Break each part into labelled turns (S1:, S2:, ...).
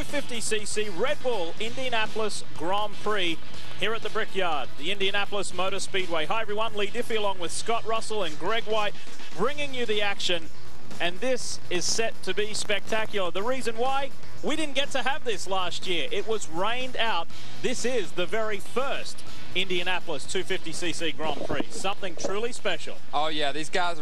S1: 250cc Red Bull Indianapolis Grand Prix here at the Brickyard, the Indianapolis Motor Speedway. Hi everyone, Lee Diffie along with Scott Russell and Greg White bringing you the action. And this is set to be spectacular. The reason why? We didn't get to have this last year. It was rained out. This is the very first Indianapolis 250cc Grand Prix. Something truly special.
S2: Oh yeah, these guys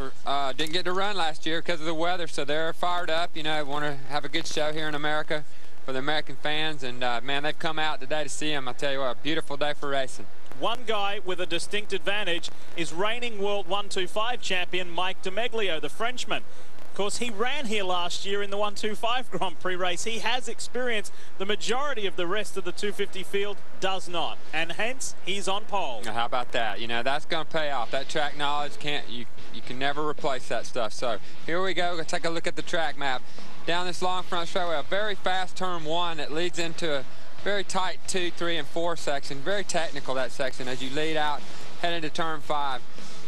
S2: didn't get to run last year because of the weather, so they're fired up. You know, want to have a good show here in America for the American fans, and man, they've come out today to see them. I tell you what, a beautiful day for racing.
S1: One guy with a distinct advantage is reigning World 125 champion Mike DiMeglio, the Frenchman. Of course, he ran here last year in the 125 Grand Prix race. He has experience. The majority of the rest of the 250 field does not, and hence he's on pole.
S2: How about that? You know, that's going to pay off. That track knowledge you can never replace that stuff. So here we go. We'll take a look at the track map. Down this long front straightaway, a very fast turn one that leads into a very tight 2, 3, and 4 section. Very technical, that section, as you lead out, head into turn 5.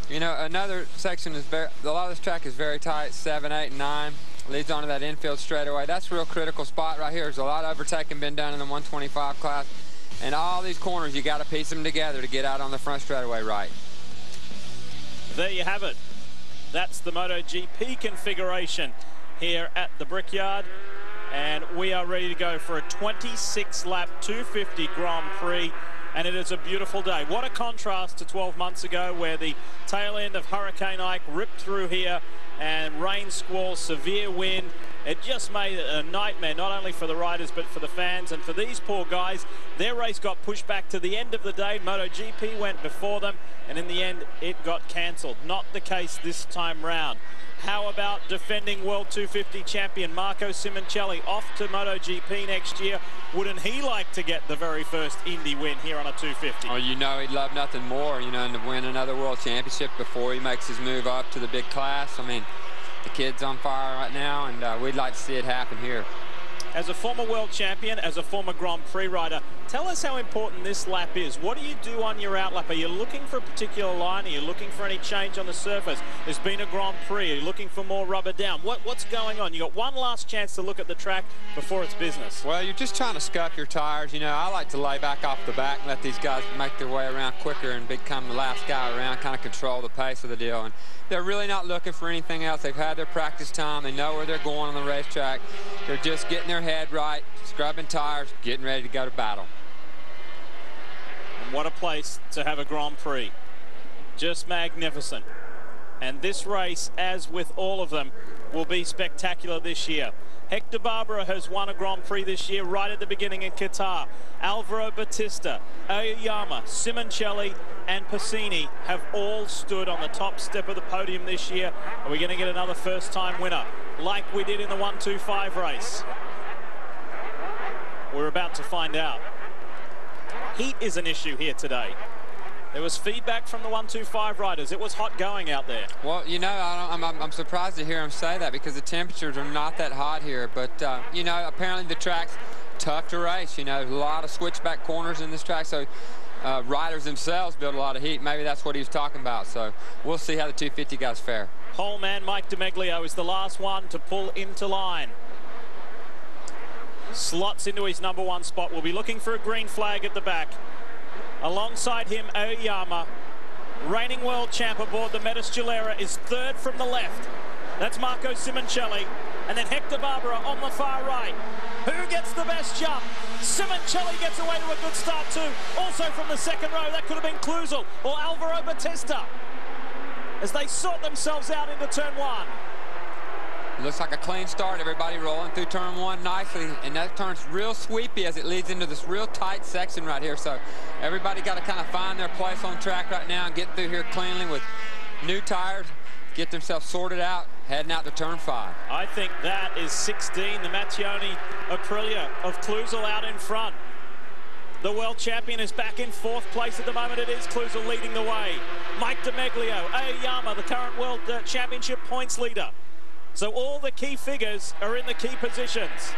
S2: You know, another section is a lot of this track is very tight, 7, 8, and 9. Leads onto that infield straightaway. That's a real critical spot right here. There's a lot of overtaking been done in the 125 class. And all these corners, you got to piece them together to get out on the front straightaway right.
S1: There you have it. That's the MotoGP configuration here at the Brickyard. And we are ready to go for a 26-lap 250 Grand Prix. And it is a beautiful day. What a contrast to 12 months ago, where the tail end of Hurricane Ike ripped through here, and rain, squall, severe wind. It just made it a nightmare, not only for the riders but for the fans. And for these poor guys, their race got pushed back to the end of the day. MotoGP went before them, and in the end it got cancelled. Not the case this time round. How about defending World 250 champion Marco Simoncelli off to MotoGP next year? Wouldn't he like to get the very first Indy win here on a 250?
S2: Oh, you know, he'd love nothing more, you know, than to win another world championship before he makes his move up to the big class. I mean, the kid's on fire right now, and we'd like to see it happen here.
S1: As a former world champion, as a former Grand Prix rider, tell us how important this lap is. What do you do on your outlap? Are you looking for a particular line? Are you looking for any change on the surface? There's been a Grand Prix. Are you looking for more rubber down? What's going on? You got one last chance to look at the track before it's business.
S2: Well, you're just trying to scuff your tires. You know, I like to lay back off the back and let these guys make their way around quicker and become the last guy around, kind of control the pace of the deal. And they're really not looking for anything else. They've had their practice time. They know where they're going on the racetrack. They're just getting their head right, scrubbing tires, getting ready to go to battle.
S1: And what a place to have a Grand Prix. Just magnificent. And this race, as with all of them, will be spectacular this year. Hector Barbera has won a Grand Prix this year right at the beginning in Qatar. Alvaro Bautista, Aoyama, Simoncelli and Passini have all stood on the top step of the podium this year. Are we going to get another first-time winner like we did in the 125 race? We're about to find out. Heat is an issue here today. There was feedback from the 125 riders. It was hot going out there. Well,
S2: you know, I'm surprised to hear him say that because the temperatures are not that hot here. But, you know, apparently the track's tough to race. You know, there's a lot of switchback corners in this track. So riders themselves build a lot of heat. Maybe that's what he was talking about. So we'll see how the 250 guys fare.
S1: Pole man Mike DiMeglio is the last one to pull into line. Slots into his #1 spot. We'll be looking for a green flag at the back. Alongside him, Aoyama, reigning world champ aboard the Metasculera, is third from the left. That's Marco Simoncelli. And then Hector Barbera on the far right. Who gets the best jump? Simoncelli gets away to a good start too. Also from the second row, that could have been Cluzel or Alvaro Bautista as they sort themselves out into turn 1.
S2: Looks like a clean start. Everybody rolling through turn 1 nicely, and that turns real sweepy as it leads into this real tight section right here. So everybody got to kind of find their place on track right now and get through here cleanly with new tires, get themselves sorted out, heading out to turn 5.
S1: I think that is 16, the Mattioni Aprilia of Cluzel out in front. The world champion is back in 4th place at the moment. It is Cluzel leading the way. Mike DiMeglio, Aoyama, the current world championship points leader. So all the key figures are in the key positions.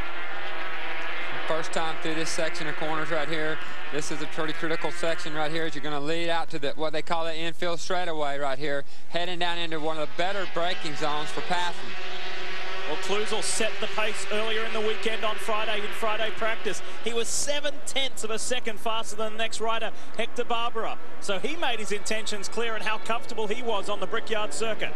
S2: First time through this section of corners right here. This is a pretty critical section right here as you're going to lead out to what they call the infield straightaway right here, heading down into one of the better braking zones for passing.
S1: Well, Kloosel set the pace earlier in the weekend on Friday in Friday practice. He was 7/10 of a second faster than the next rider, Hector Barbera. So he made his intentions clear and how comfortable he was on the Brickyard circuit.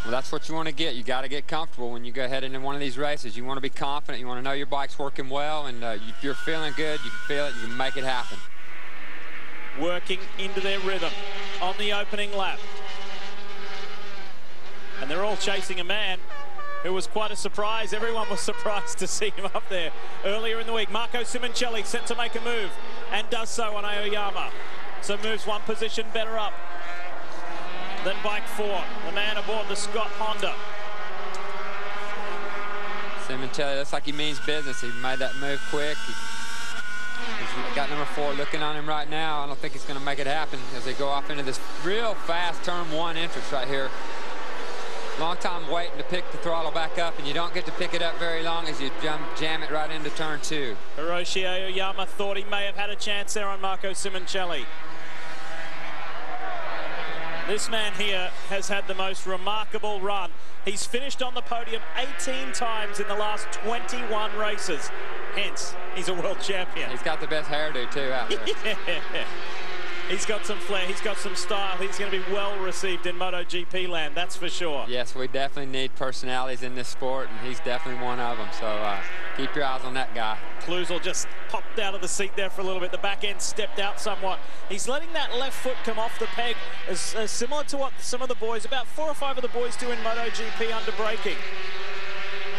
S2: Well, that's what you want to get. You got to get comfortable when you go ahead into one of these races. You want to be confident. You want to know your bike's working well, and if you're feeling good, you can feel it, you can make it happen.
S1: Working into their rhythm on the opening lap. And they're all chasing a man who was quite a surprise. Everyone was surprised to see him up there earlier in the week. Marco Simoncelli set to make a move and does so on Aoyama. So moves one position better up than Bike 4, the man aboard the Scott Honda.
S2: Simoncelli looks like he means business. He made that move quick. He's got number 4 looking on him right now. I don't think he's going to make it happen as they go off into this real fast turn 1 entrance right here. Long time waiting to pick the throttle back up, and you don't get to pick it up very long as you jam it right into turn 2.
S1: Hiroshi Aoyama thought he may have had a chance there on Marco Simoncelli. This man here has had the most remarkable run. He's finished on the podium 18 times in the last 21 races. Hence, he's a world champion.
S2: He's got the best hairdo, too, out there.
S1: Yeah. He's got some flair, he's got some style. He's going to be well received in MotoGP land, that's for sure.
S2: Yes, we definitely need personalities in this sport, and he's definitely one of them. So keep your eyes on that guy.
S1: Kloosel just popped out of the seat there for a little bit. The back end stepped out somewhat. He's letting that left foot come off the peg, as similar to what some of the boys, about 4 or 5 of the boys do in MotoGP under braking.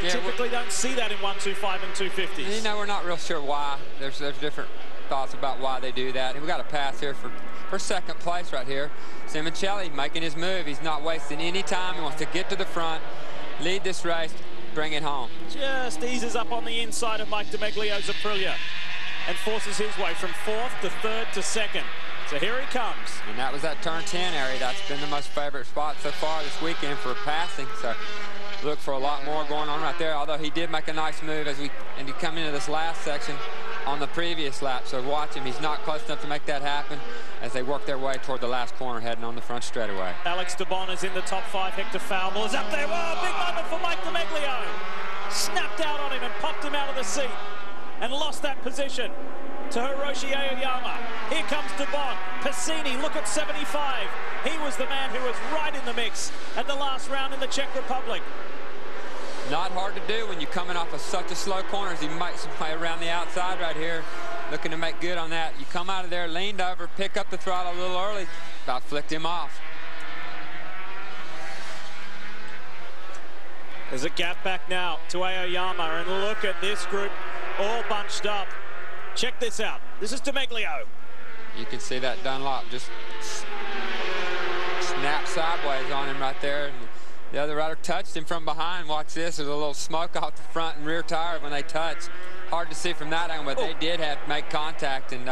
S1: Yeah, typically don't see that in 125 and 250s.
S2: You know, we're not real sure why. There's different thoughts about why they do that. And we got a pass here for second place right here. Simoncelli making his move. He's not wasting any time. He wants to get to the front, lead this race, bring it home.
S1: Just eases up on the inside of Mike DiMeglio's Aprilia and forces his way from 4th to 3rd to 2nd. So here he comes.
S2: And that was that turn 10 area. That's been the most favorite spot so far this weekend for passing. So look for a lot more going on right there, although he did make a nice move as he come into this last section on the previous lap. So watch him. He's not close enough to make that happen as they work their way toward the last corner heading on the front straightaway.
S1: Alex Debon is in the top 5. Hector Falbel is up there. Whoa, big moment for Mike DiMeglio. Snapped out on him and popped him out of the seat and lost that position to Hiroshi Aoyama. Here comes Debon. Passini, look at 75. He was the man who was right in the mix at the last round in the Czech Republic.
S2: Not hard to do when you're coming off of such a slow corner as he makes his way around the outside right here, looking to make good on that. You come out of there, leaned over, pick up the throttle a little early, about flicked him off.
S1: There's a gap back now to Aoyama, and look at this group all bunched up. Check this out. This is DiMeglio.
S2: You can see that Dunlop just snap sideways on him right there. The other rider touched him from behind. Watch this. There's a little smoke off the front and rear tire when they touch. Hard to see from that angle, but they did have to make contact, and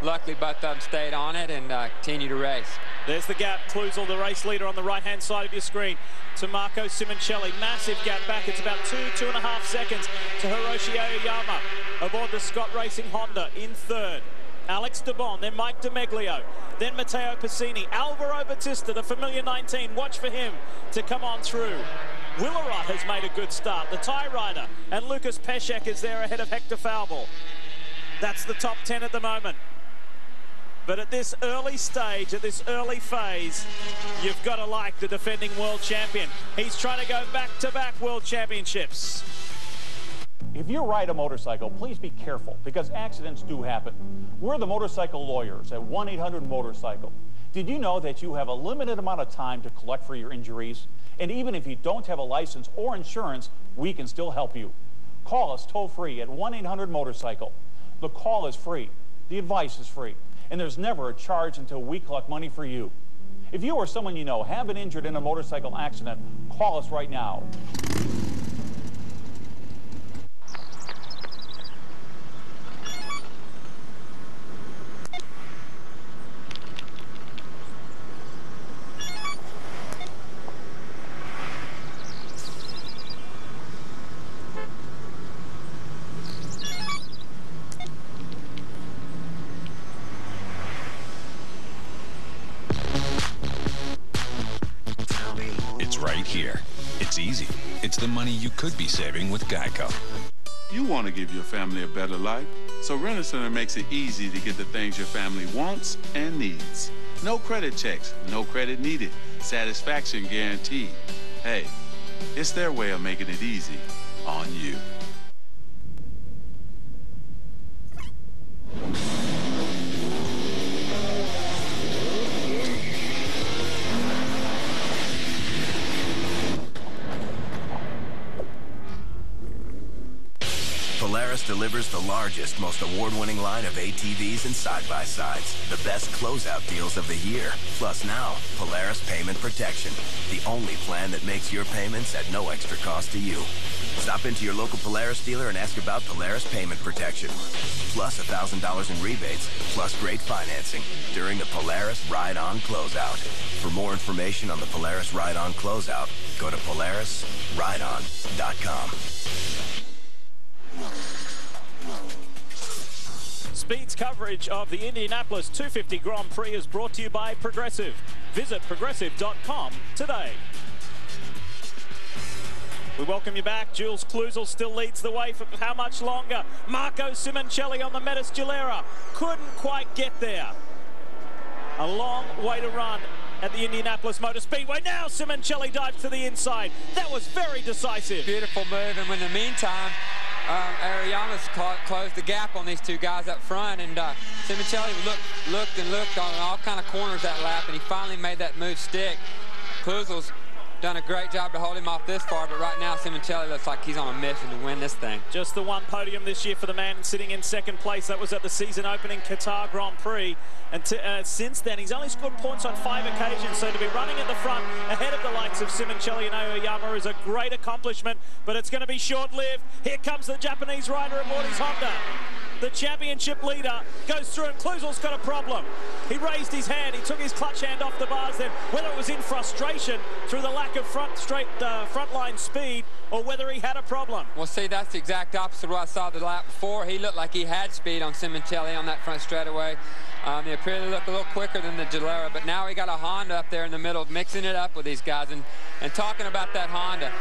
S2: luckily both of them stayed on it and continued to race. There's the gap. Kloosel, the race leader, on the right-hand side of your screen to Marco Simoncelli. Massive gap back. It's about 2.5 seconds to Hiroshi Aoyama aboard the Scott Racing Honda in 3rd. Alex Debon, then Mike DiMeglio, then Matteo Passini, Alvaro Bautista, the familiar 19. Watch for him to come on through. Willerot has made a good start, the Thai rider, and Lucas Peszek is there ahead of Hector Falbel. That's the top 10 at the moment. But at this early stage, at this early phase, you've got to like the defending world champion. He's trying to go back-to-back world championships.
S3: If you ride a motorcycle, please be careful because accidents do happen. We're the motorcycle lawyers at 1-800-MOTORCYCLE. Did you know that you have a limited amount of time to collect for your injuries? And even if you don't have a license or insurance, we can still help you. Call us toll-free at 1-800-MOTORCYCLE. The call is free, the advice is free, and there's never a charge until we collect money for you. If you or someone you know have been injured in a motorcycle accident, call us right now.
S4: It's easy. It's the money you could be saving with Geico.
S5: You want to give your family a better life, so Rent-A-Center makes it easy to get the things your family wants and needs. No credit checks, no credit needed, satisfaction guaranteed. Hey, it's their way of making it easy on you.
S6: Polaris delivers the largest, most award-winning line of ATVs and side-by-sides. The best closeout deals of the year. Plus now, Polaris Payment Protection. The only plan that makes your payments at no extra cost to you. Stop into your local Polaris dealer and ask about Polaris Payment Protection. Plus $1,000 in rebates, plus great financing during the Polaris Ride-On Closeout. For more information on the Polaris Ride-On Closeout, go to PolarisRideOn.com.
S1: Speed's coverage of the Indianapolis 250 Grand Prix is brought to you by Progressive. Visit progressive.com today. We welcome you back. Jules Cluzel still leads the way for how much longer? Marco Simoncelli on the Metis Gilera couldn't quite get there. A long way to run at the Indianapolis Motor Speedway. Now Simoncelli dives to the inside. That was very decisive.
S2: Beautiful move, and in the meantime, Ariyama's closed the gap on these two guys up front, and Simoncelli looked on all kind of corners that lap, and he finally made that move stick. Cluzel's done a great job to hold him off this far, but right now Simoncelli looks like he's on a mission to win this thing.
S1: Just the one podium this year for the man sitting in second place. That was at the season opening Qatar Grand Prix. And since then, he's only scored points on 5 occasions. So to be running at the front ahead of the likes of Simoncelli and Aoyama is a great accomplishment, but it's going to be short-lived. Here comes the Japanese rider aboard his Honda. The championship leader goes through, and Cluzel's got a problem. He raised his hand, he took his clutch hand off the bars then, whether it was in frustration through the lack of frontline speed, or whether he had a problem.
S2: Well, see, that's the exact opposite of what I saw the lap before. He looked like he had speed on Simoncelli on that front straightaway. He appeared to look a little quicker than the Gilera, but now he got a Honda up there in the middle, mixing it up with these guys. And talking about that Honda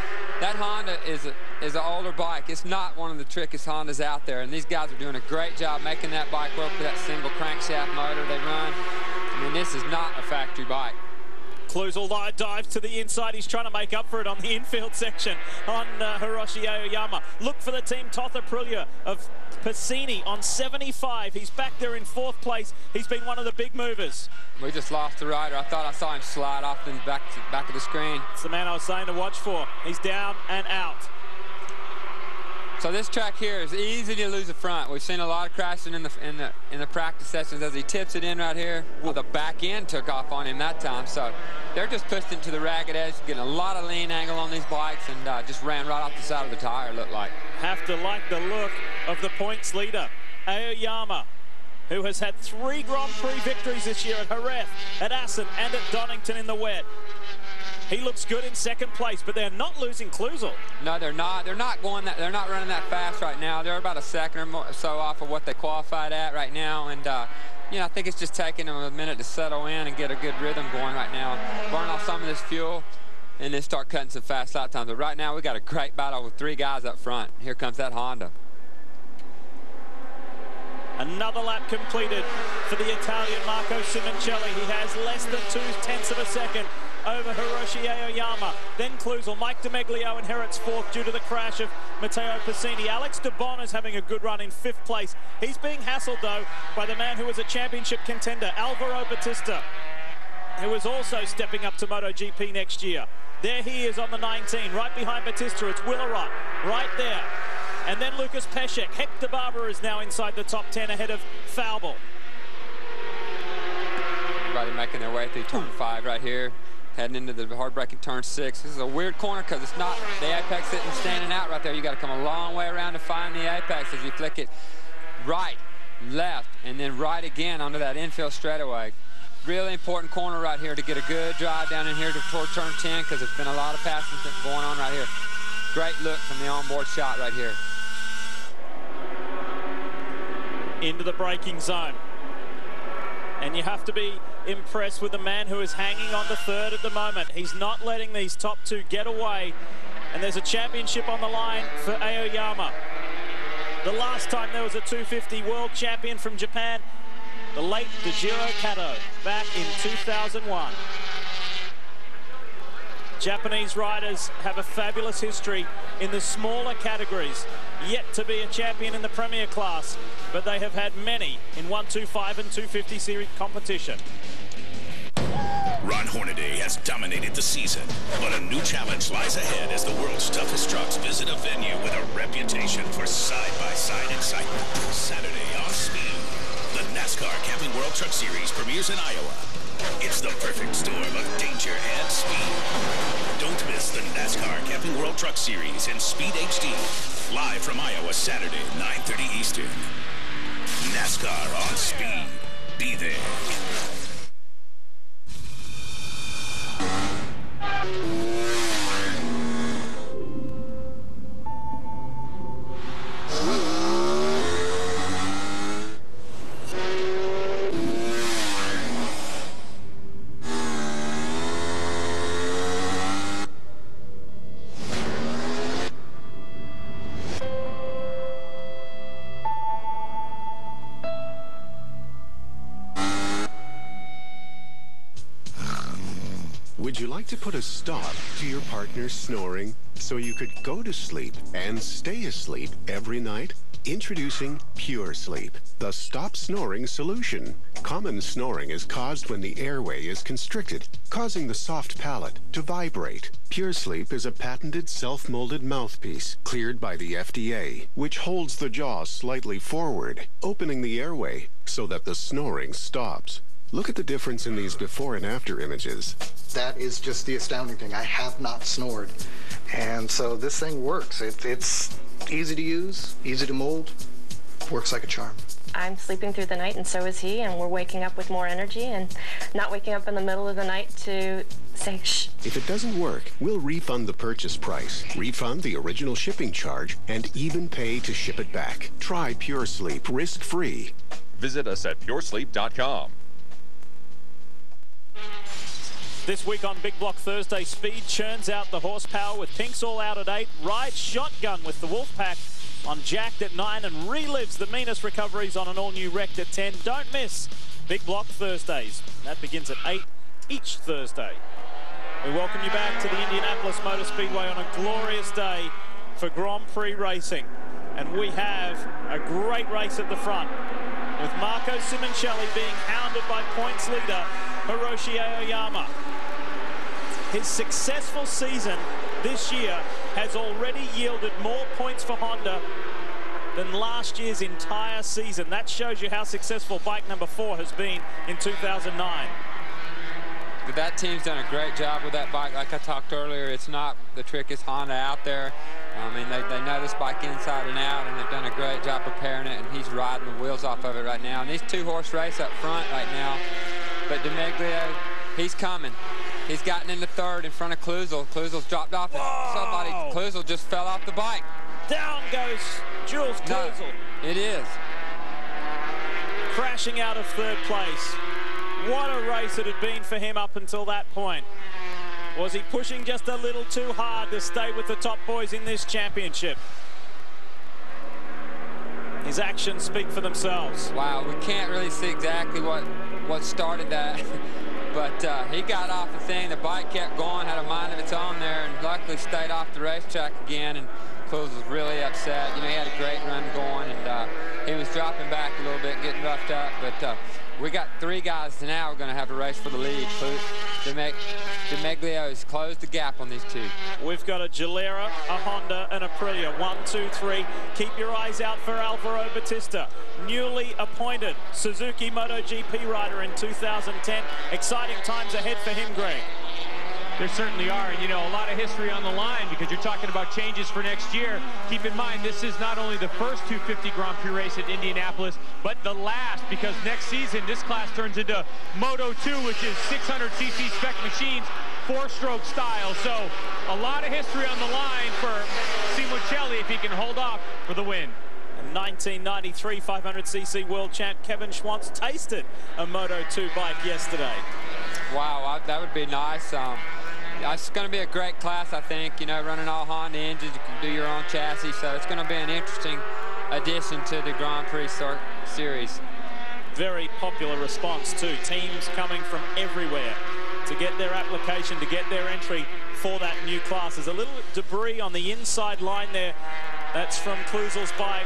S2: is an older bike. It's not one of the trickiest Hondas out there, and these guys are doing a great job making that bike work with that single crankshaft motor they run. I mean, this is not a factory bike.
S1: Cluzel dives to the inside. He's trying to make up for it on the infield section on Hiroshi Aoyama. Look for the team Totha Aprilia of Pacini on 75. He's back there in 4th place. He's been one of the big movers.
S2: We just lost the rider. I thought I saw him slide off the back of the screen.
S1: It's the man I was saying to watch for. He's down and out.
S2: So this track here is easy to lose the front. We've seen a lot of crashing in the practice sessions as he tips it in right here. Well, the back end took off on him that time, so they're just pushed into the ragged edge, getting a lot of lean angle on these bikes, and just ran right off the side of the tire, looked like.
S1: Have to like the look of the points leader, Aoyama, who has had 3 Grand Prix victories this year at Jerez, at Assen, and at Donington in the wet. He looks good in 2nd place, but they're not losing Cluzel.
S2: No, they're not. They're not running that fast right now. They're about a second or so off of what they qualified at right now, and you know, I think it's just taking them a minute to settle in and get a good rhythm going right now. Burn off some of this fuel, and then start cutting some fast lap times. But right now, we got a great battle with 3 guys up front. Here comes that Honda.
S1: Another lap completed for the Italian Marco Simoncelli. He has less than 0.2 of a second over Hiroshi Aoyama. Then Cluzel. Mike DiMeglio inherits 4th due to the crash of Matteo Pacini. Alex DeBon is having a good run in 5th place. He's being hassled, though, by the man who was a championship contender, Alvaro Bautista, who is also stepping up to MotoGP next year. There he is on the 19. Right behind Bautista, it's Willerot right there. And then Lucas Peszek. Hector Barber is now inside the top 10 ahead of Faubel.
S2: Everybody making their way through turn 5 right here, heading into the hard-braking turn 6. This is a weird corner because it's not the apex sitting standing out right there. You got to come a long way around to find the apex as you flick it right, left, and then right again onto that infield straightaway. Really important corner right here to get a good drive down in here toward turn 10 because there's been a lot of passing going on right here. Great look from the onboard shot right here.
S1: Into the braking zone. And you have to be impressed with the man who is hanging on the third at the moment. He's not letting these top two get away. And there's a championship on the line for Aoyama. The last time there was a 250 world champion from Japan, the late Dejiro Kato, back in 2001. Japanese riders have a fabulous history in the smaller categories, yet to be a champion in the Premier class, but they have had many in 125 and 250 series competition.
S7: Ron Hornaday has dominated the season, but a new challenge lies ahead as the world's toughest trucks visit a venue with a reputation for side-by-side excitement. Saturday on Speed, the NASCAR Camping World Truck Series premieres in Iowa. It's the perfect storm of danger and speed. Don't miss the NASCAR Camping World Truck Series in Speed HD. Live from Iowa, Saturday, 9:30 Eastern. NASCAR on Speed. Be there.
S8: Would you like to put a stop to your partner's snoring so you could go to sleep and stay asleep every night? Introducing Pure Sleep, the stop snoring solution. Common snoring is caused when the airway is constricted, causing the soft palate to vibrate. Pure Sleep is a patented self-molded mouthpiece cleared by the FDA, which holds the jaw slightly forward, opening the airway so that the snoring stops. Look at the difference in these before and after images.
S9: That is just the astounding thing. I have not snored. And so this thing works. It's easy to use, easy to mold, works like a charm.
S10: I'm sleeping through the night, and so is he, and we're waking up with more energy and not waking up in the middle of the night to say, shh.
S8: If it doesn't work, we'll refund the purchase price, refund the original shipping charge, and even pay to ship it back. Try Pure Sleep risk-free.
S11: Visit us at puresleep.com.
S1: This week on Big Block Thursday, Speed churns out the horsepower with Pinks all out at 8, rides shotgun with the Wolfpack on Jacked at 9, and relives the meanest recoveries on an all-new Wrecked at 10. Don't miss Big Block Thursdays. That begins at 8 each Thursday. We welcome you back to the Indianapolis Motor Speedway on a glorious day for Grand Prix racing. And we have a great race at the front, with Marco Simoncelli being hounded by points leader Hiroshi Aoyama. His successful season this year has already yielded more points for Honda than last year's entire season. That shows you how successful bike number 4 has been in 2009.
S2: That team's done a great job with that bike. Like I talked earlier, it's not the trickiest Honda out there. I mean, they know this bike inside and out, and they've done a great job preparing it, and he's riding the wheels off of it right now. And these two-horse race up front right now. But DeMeglio, he's coming. He's gotten into third in front of Kluzel. Kluzel's dropped off. Somebody, Kluzel just fell off the bike.
S1: Down goes Jules Kluzel.
S2: No, it is.
S1: Crashing out of third place. What a race it had been for him up until that point. Was he pushing just a little too hard to stay with the top boys in this championship? His actions speak for themselves.
S2: Wow, we can't really see exactly what started that. But he got off the thing. The bike kept going, had a mind of its own there, and luckily stayed off the racetrack again. And Kluzel was really upset. You know, he had a great run going, and he was dropping back a little bit, getting roughed up. But we got 3 guys now. We're going to have a race for the lead. DeMeglio has closed the gap on these 2.
S1: We've got a Gilera, a Honda, and a Aprilia. 1, 2, 3. Keep your eyes out for Alvaro Bautista, newly appointed Suzuki MotoGP rider in 2010. Exciting times ahead for him, Greg.
S12: There certainly are, and you know, a lot of history on the line because you're talking about changes for next year. Keep in mind, this is not only the first 250 Grand Prix race at Indianapolis, but the last, because next season this class turns into Moto 2, which is 600cc spec machines, 4-stroke style. So a lot of history on the line for Simoncelli if he can hold off for the win.
S1: And 1993 500cc world champ Kevin Schwantz tasted a Moto 2 bike yesterday.
S2: Wow, that would be nice. It's going to be a great class, I think. You know, running all Honda engines, you can do your own chassis, so it's going to be an interesting addition to the Grand Prix series.
S1: Very popular response too. Teams coming from everywhere to get their application, to get their entry for that new class. There's a little debris on the inside line there. That's from Kluzel's bike,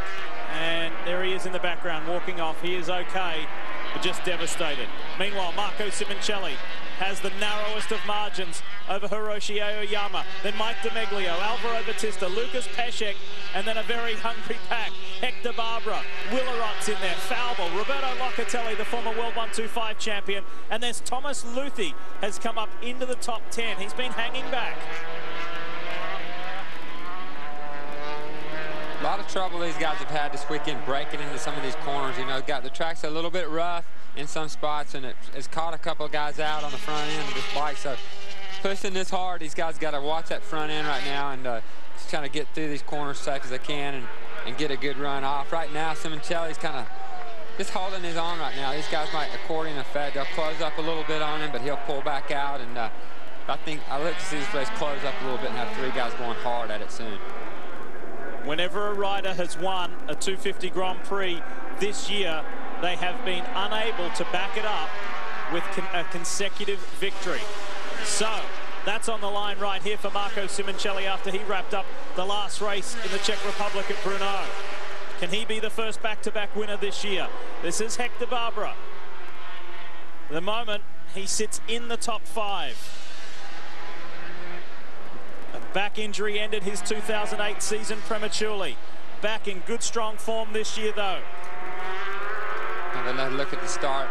S1: and there he is in the background walking off. He is okay, but just devastated. Meanwhile, Marco Simoncelli has the narrowest of margins over Hiroshi Aoyama, then Mike DiMeglio, Alvaro Bautista, Lucas Pesek, and then a very hungry pack. Hector Barbera, Willerot's in there, Falbo, Roberto Locatelli, the former World 125 champion, and there's Thomas Luthi has come up into the top 10. He's been hanging back.
S2: A lot of trouble these guys have had this weekend breaking into some of these corners. You know, got the track's a little bit rough in some spots, and it's caught a couple of guys out on the front end of this bike. So pushing this hard, these guys got to watch that front end right now and just trying to get through these corners as safe as they can and get a good run off. Right now, Simoncelli's kind of just holding his own right now. These guys might accordion effect. They'll close up a little bit on him, but he'll pull back out. And I think I look to see this race close up a little bit and have three guys going hard at it soon.
S1: Whenever a rider has won a 250 Grand Prix this year, they have been unable to back it up with a consecutive victory. So that's on the line right here for Marco Simoncelli after he wrapped up the last race in the Czech Republic at Brno. Can he be the first back-to-back winner this year? This is Hector Barbera. At the moment, he sits in the top 5. A back injury ended his 2008 season prematurely. Back in good, strong form this year, though.
S2: Have another look at the start.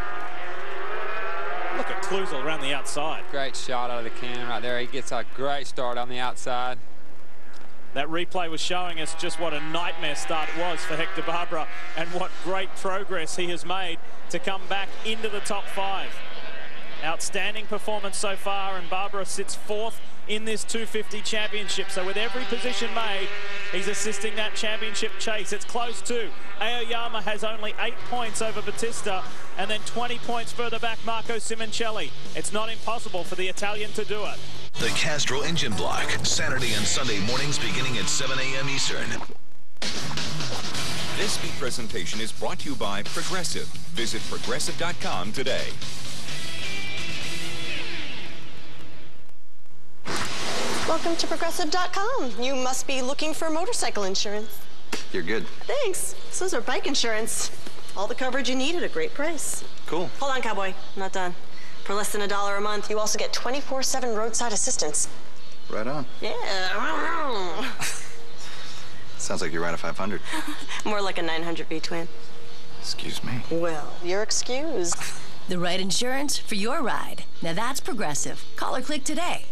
S1: Look at Kluzel around the outside.
S2: Great shot out of the can right there. He gets a great start on the outside.
S1: That replay was showing us just what a nightmare start it was for Hector Barbera and what great progress he has made to come back into the top 5. Outstanding performance so far, and Barbera sits 4th in this 250 championship. So with every position made, he's assisting that championship chase. It's close too. Aoyama has only 8 points over Bautista, and then 20 points further back, Marco Simoncelli. It's not impossible for the Italian to do it.
S7: The Castro Engine Block, Saturday and Sunday mornings beginning at 7 a.m. Eastern.
S11: This speed presentation is brought to you by Progressive. Visit Progressive.com today.
S13: Welcome to Progressive.com. You must be looking for motorcycle insurance.
S9: You're good.
S13: Thanks. So is our bike insurance. All the coverage you need at a great price.
S9: Cool.
S13: Hold on, cowboy. I'm not done. For less than $1 a month, you also get 24/7 roadside assistance.
S9: Right on.
S13: Yeah.
S9: Sounds like you ride a 500.
S13: More like a 900 V-twin.
S9: Excuse me.
S13: Well, you're excused.
S14: The right insurance for your ride. Now that's Progressive. Call or click today.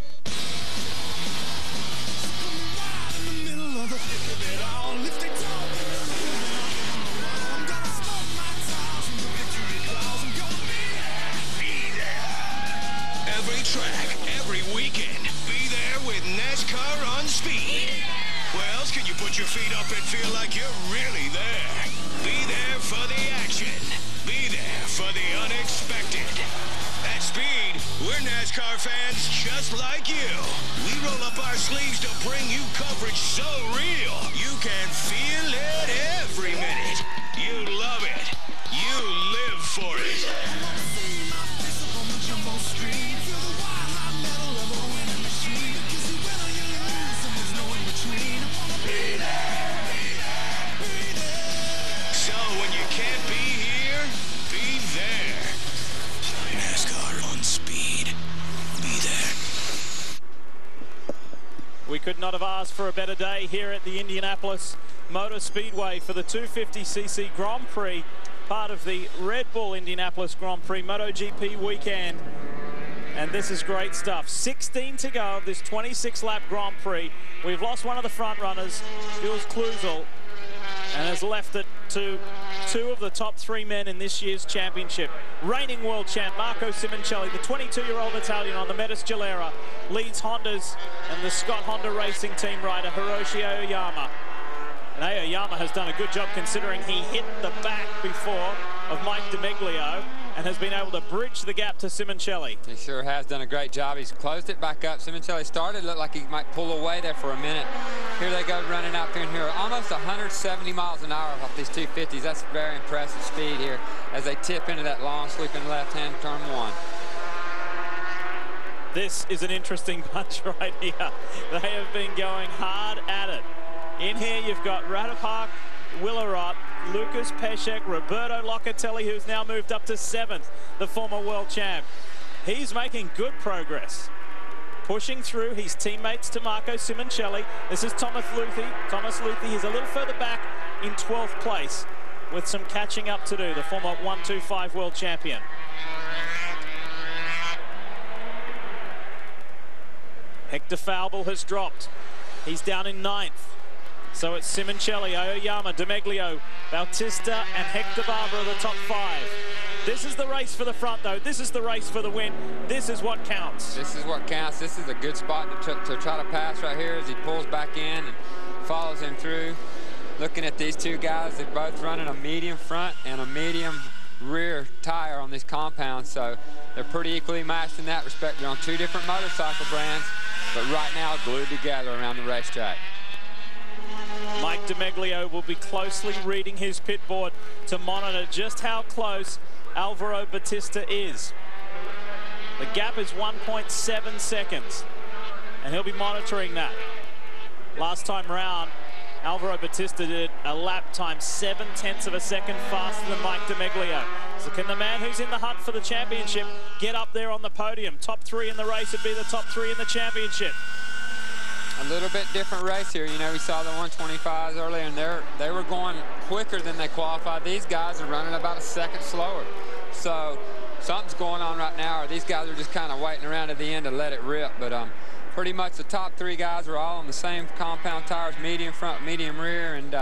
S7: Every track, every weekend. Be there with NASCAR on speed. Where else can you put your feet up and feel like you're really there? Be there for the action. Be there for the unexpected. At Speed, we're NASCAR fans just like you. We roll up our sleeves to bring you coverage so real, you can feel it every minute. You love it. You live for it. So when you can't be here, be there. NASCAR on Speed. Be there.
S1: We could not have asked for a better day here at the Indianapolis Motor Speedway for the 250cc Grand Prix, part of the Red Bull Indianapolis Grand Prix MotoGP weekend. And this is great stuff. 16 to go of this 26-lap Grand Prix. We've lost one of the front runners, Jules Kluzel, and has left it to 2 of the top 3 men in this year's championship. Reigning world champ Marco Simoncelli, the 22-year-old Italian on the Metis Gilera, leads Hondas and the Scott Honda Racing Team rider Hiroshi Aoyama. And Aoyama has done a good job considering he hit the back before of Mike DiMeglio and has been able to bridge the gap to Simoncelli.
S2: He sure has done a great job. He's closed it back up. Simoncelli started, looked like he might pull away there for a minute. Here they go running out there, and here almost 170 miles an hour off these 250s. That's very impressive speed here as they tip into that long sweeping left-hand turn one.
S1: This is an interesting bunch right here. They have been going hard at it. In here you've got Radopak, Willerot, Lucas Peszek, Roberto Locatelli, who's now moved up to 7th, the former world champ. He's making good progress. Pushing through his teammates to Marco Simoncelli. This is Thomas Luthi. Thomas Luthi is a little further back in 12th place with some catching up to do, the former 125 world champion. Hector Falbel has dropped. He's down in 9th. So it's Simoncelli, Aoyama, DiMeglio, Bautista, and Hector Barber are the top 5. This is the race for the front, though. This is the race for the win. This is what counts.
S2: This is what counts. This is a good spot to try to pass right here as he pulls back in and follows him through. Looking at these two guys, they're both running a medium front and a medium rear tire on these compounds, so they're pretty equally matched in that respect. They're on 2 different motorcycle brands, but right now glued together around the racetrack.
S1: Mike DiMeglio will be closely reading his pit board to monitor just how close Alvaro Bautista is. The gap is 1.7 seconds, and he'll be monitoring that. Last time round, Alvaro Bautista did a lap time 0.7 of a second faster than Mike DiMeglio. So can the man who's in the hunt for the championship get up there on the podium? Top 3 in the race would be the top 3 in the championship.
S2: A little bit different race here. You know, we saw the 125s earlier, and they were going quicker than they qualified. These guys are running about a second slower. So something's going on right now, or these guys are just kind of waiting around at the end to let it rip. But pretty much the top 3 guys are all on the same compound tires, medium front, medium rear, and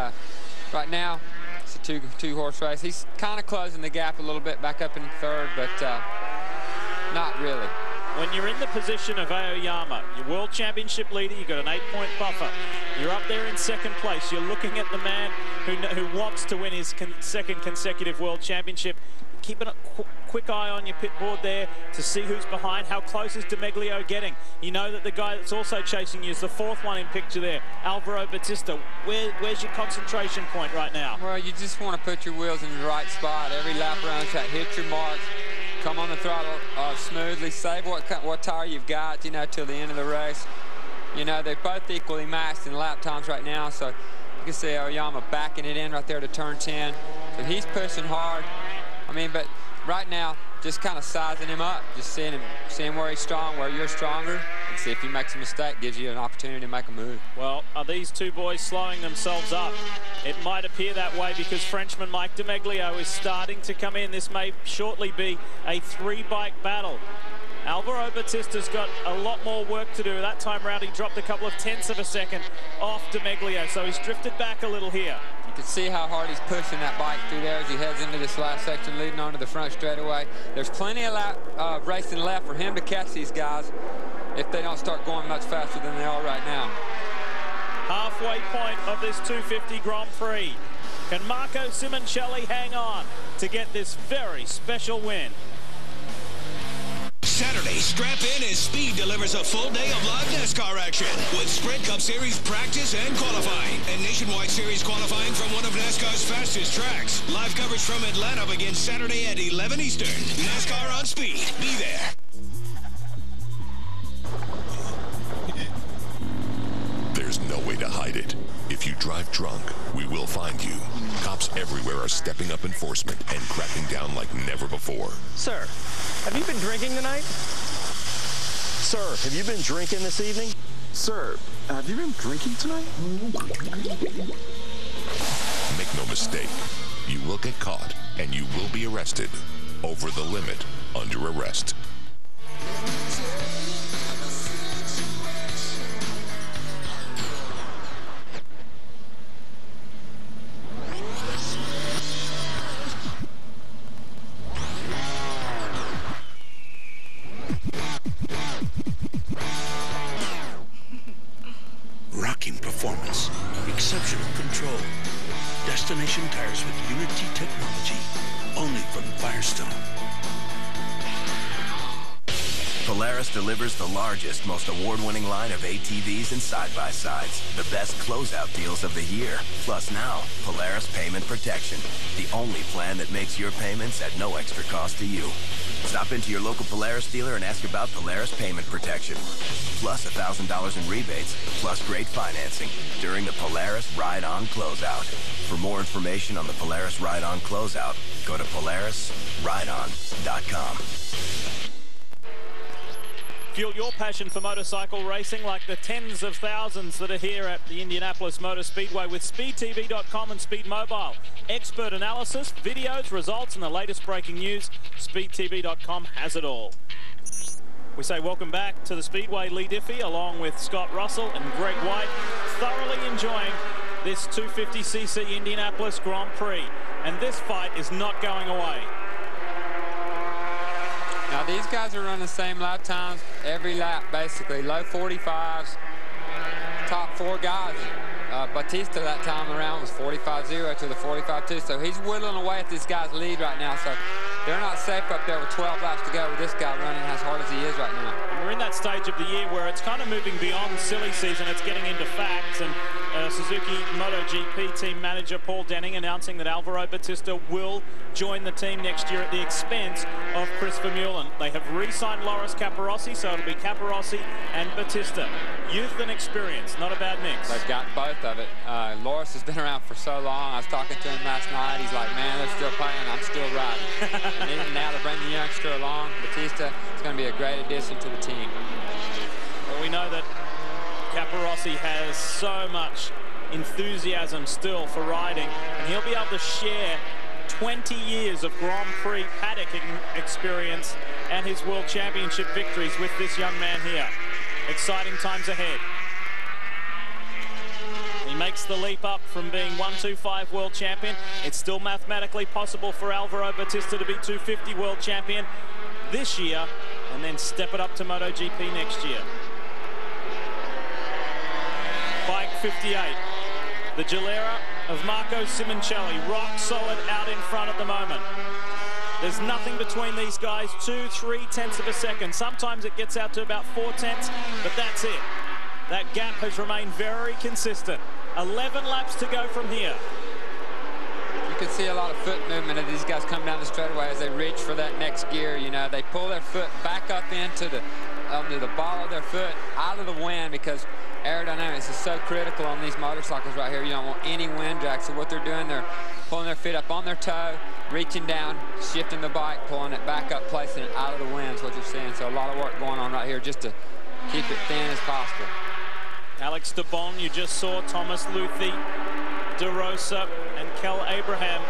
S2: right now it's a two-horse race. He's kind of closing the gap a little bit back up in 3rd, but not really.
S1: When you're in the position of Aoyama, your world championship leader, you've got an 8-point buffer. You're up there in 2nd place. You're looking at the man who wants to win his 2nd consecutive world championship. Keeping a quick eye on your pit board there to see who's behind. How close is DiMeglio getting? You know that the guy that's also chasing you is the 4th one in picture there, Alvaro Bautista. Where's your concentration point right now?
S2: Well, you just want to put your wheels in the right spot. Every lap around the track, hit your marks. Come on the throttle smoothly. Save what tire you've got, you know, till the end of the race. You know, they're both equally matched in lap times right now. So you can see Aoyama backing it in right there to turn 10. So he's pushing hard. I mean, but right now, just kind of sizing him up, just seeing where he's strong, where you're stronger, and see if he makes a mistake, gives you an opportunity to make a move.
S1: Well, are these two boys slowing themselves up? It might appear that way because Frenchman Mike DiMeglio is starting to come in. This may shortly be a 3-bike battle. Alvaro Bautista's got a lot more work to do. That time round, he dropped a couple of 1/10 of a second off DiMeglio, so he's drifted back a little here.
S2: You can see how hard he's pushing that bike through there as he heads into this last section, leading onto the front straightaway. There's plenty of racing left for him to catch these guys if they don't start going much faster than they are right now.
S1: Halfway point of this 250 Grand Prix. Can Marco Simoncelli hang on to get this very special win?
S7: Saturday, strap in as Speed delivers a full day of live NASCAR action with Sprint Cup Series practice and qualifying, and Nationwide Series qualifying from one of NASCAR's fastest tracks. Live coverage from Atlanta begins Saturday at 11 Eastern. NASCAR on Speed. Be there.
S15: There's no way to hide it. If you drive drunk, we will find you. Cops everywhere are stepping up enforcement and cracking down like never before.
S16: Sir, have you been drinking tonight? Sir, have you been drinking this evening?
S5: Sir, have you been drinking tonight?
S15: Make no mistake, you will get caught and you will be arrested. Over the limit, under arrest.
S7: Rocking performance, exceptional control,
S4: Firestone.
S6: Polaris delivers the largest, most award-winning line of ATVs and side-by-sides. The best closeout deals of the year. Plus now, Polaris Payment Protection. The only plan that makes your payments at no extra cost to you. Stop into your local Polaris dealer and ask about Polaris Payment Protection. Plus $1,000 in rebates, plus great financing during the Polaris Ride-On Closeout. For more information on the Polaris Ride-On Closeout, go to PolarisRideOn.com.
S1: Fuel your passion for motorcycle racing like the tens of thousands that are here at the Indianapolis Motor Speedway with SpeedTV.com and Speed Mobile. Expert analysis, videos, results, and the latest breaking news. SpeedTV.com has it all. We say welcome back to the Speedway. Lee Diffie along with Scott Russell and Greg White, thoroughly enjoying this 250cc Indianapolis Grand Prix. And this fight is not going away.
S2: Now these guys are running the same lap times every lap, basically. Low 45s, top four guys. Batista that time around was 45.0 to the 45.2, so he's whittling away at this guy's lead right now. So they're not safe up there with 12 laps to go with this guy running as hard as he is right now.
S1: And we're in that stage of the year where it's kind of moving beyond silly season. It's getting into facts, and Suzuki MotoGP team manager Paul Denning announcing that Alvaro Batista will join the team next year at the expense of Chris Vermeulen. They have re-signed Loris Capirossi, so it'll be Capirossi and Batista. Youth and experience, not a bad mix.
S2: They've got both of it. Loris has been around for so long. I was talking to him last night. He's like, man, they're still playing. I'm still riding. And even now to bring the youngster along, Batista, is going to be a great addition to the team.
S1: Well, we know that Capirossi has so much enthusiasm still for riding, and he'll be able to share 20 years of Grand Prix paddock experience and his World Championship victories with this young man here. Exciting times ahead. He makes the leap up from being 125 world champion. It's still mathematically possible for Alvaro Batista to be 250 world champion this year and then step it up to MotoGP next year. Bike 58, the Gilera of Marco Simoncelli, rock solid out in front at the moment. There's nothing between these guys, 2-3 tenths of a second. Sometimes it gets out to about 4 tenths, but that's it. That gap has remained very consistent. 11 laps to go from here.
S2: You can see a lot of foot movement of these guys come down the straightaway as they reach for that next gear. You know, they pull their foot back up into the ball of their foot out of the wind, because aerodynamics is so critical on these motorcycles right here. You don't want any wind drag. So what they're doing, they're pulling their feet up on their toe, reaching down, shifting the bike, pulling it back up, placing it out of the wind is what you're seeing. So a lot of work going on right here just to keep it thin as possible.
S1: Alex de Bon, you just saw Thomas Luthi, De Rosa, and Kel Abraham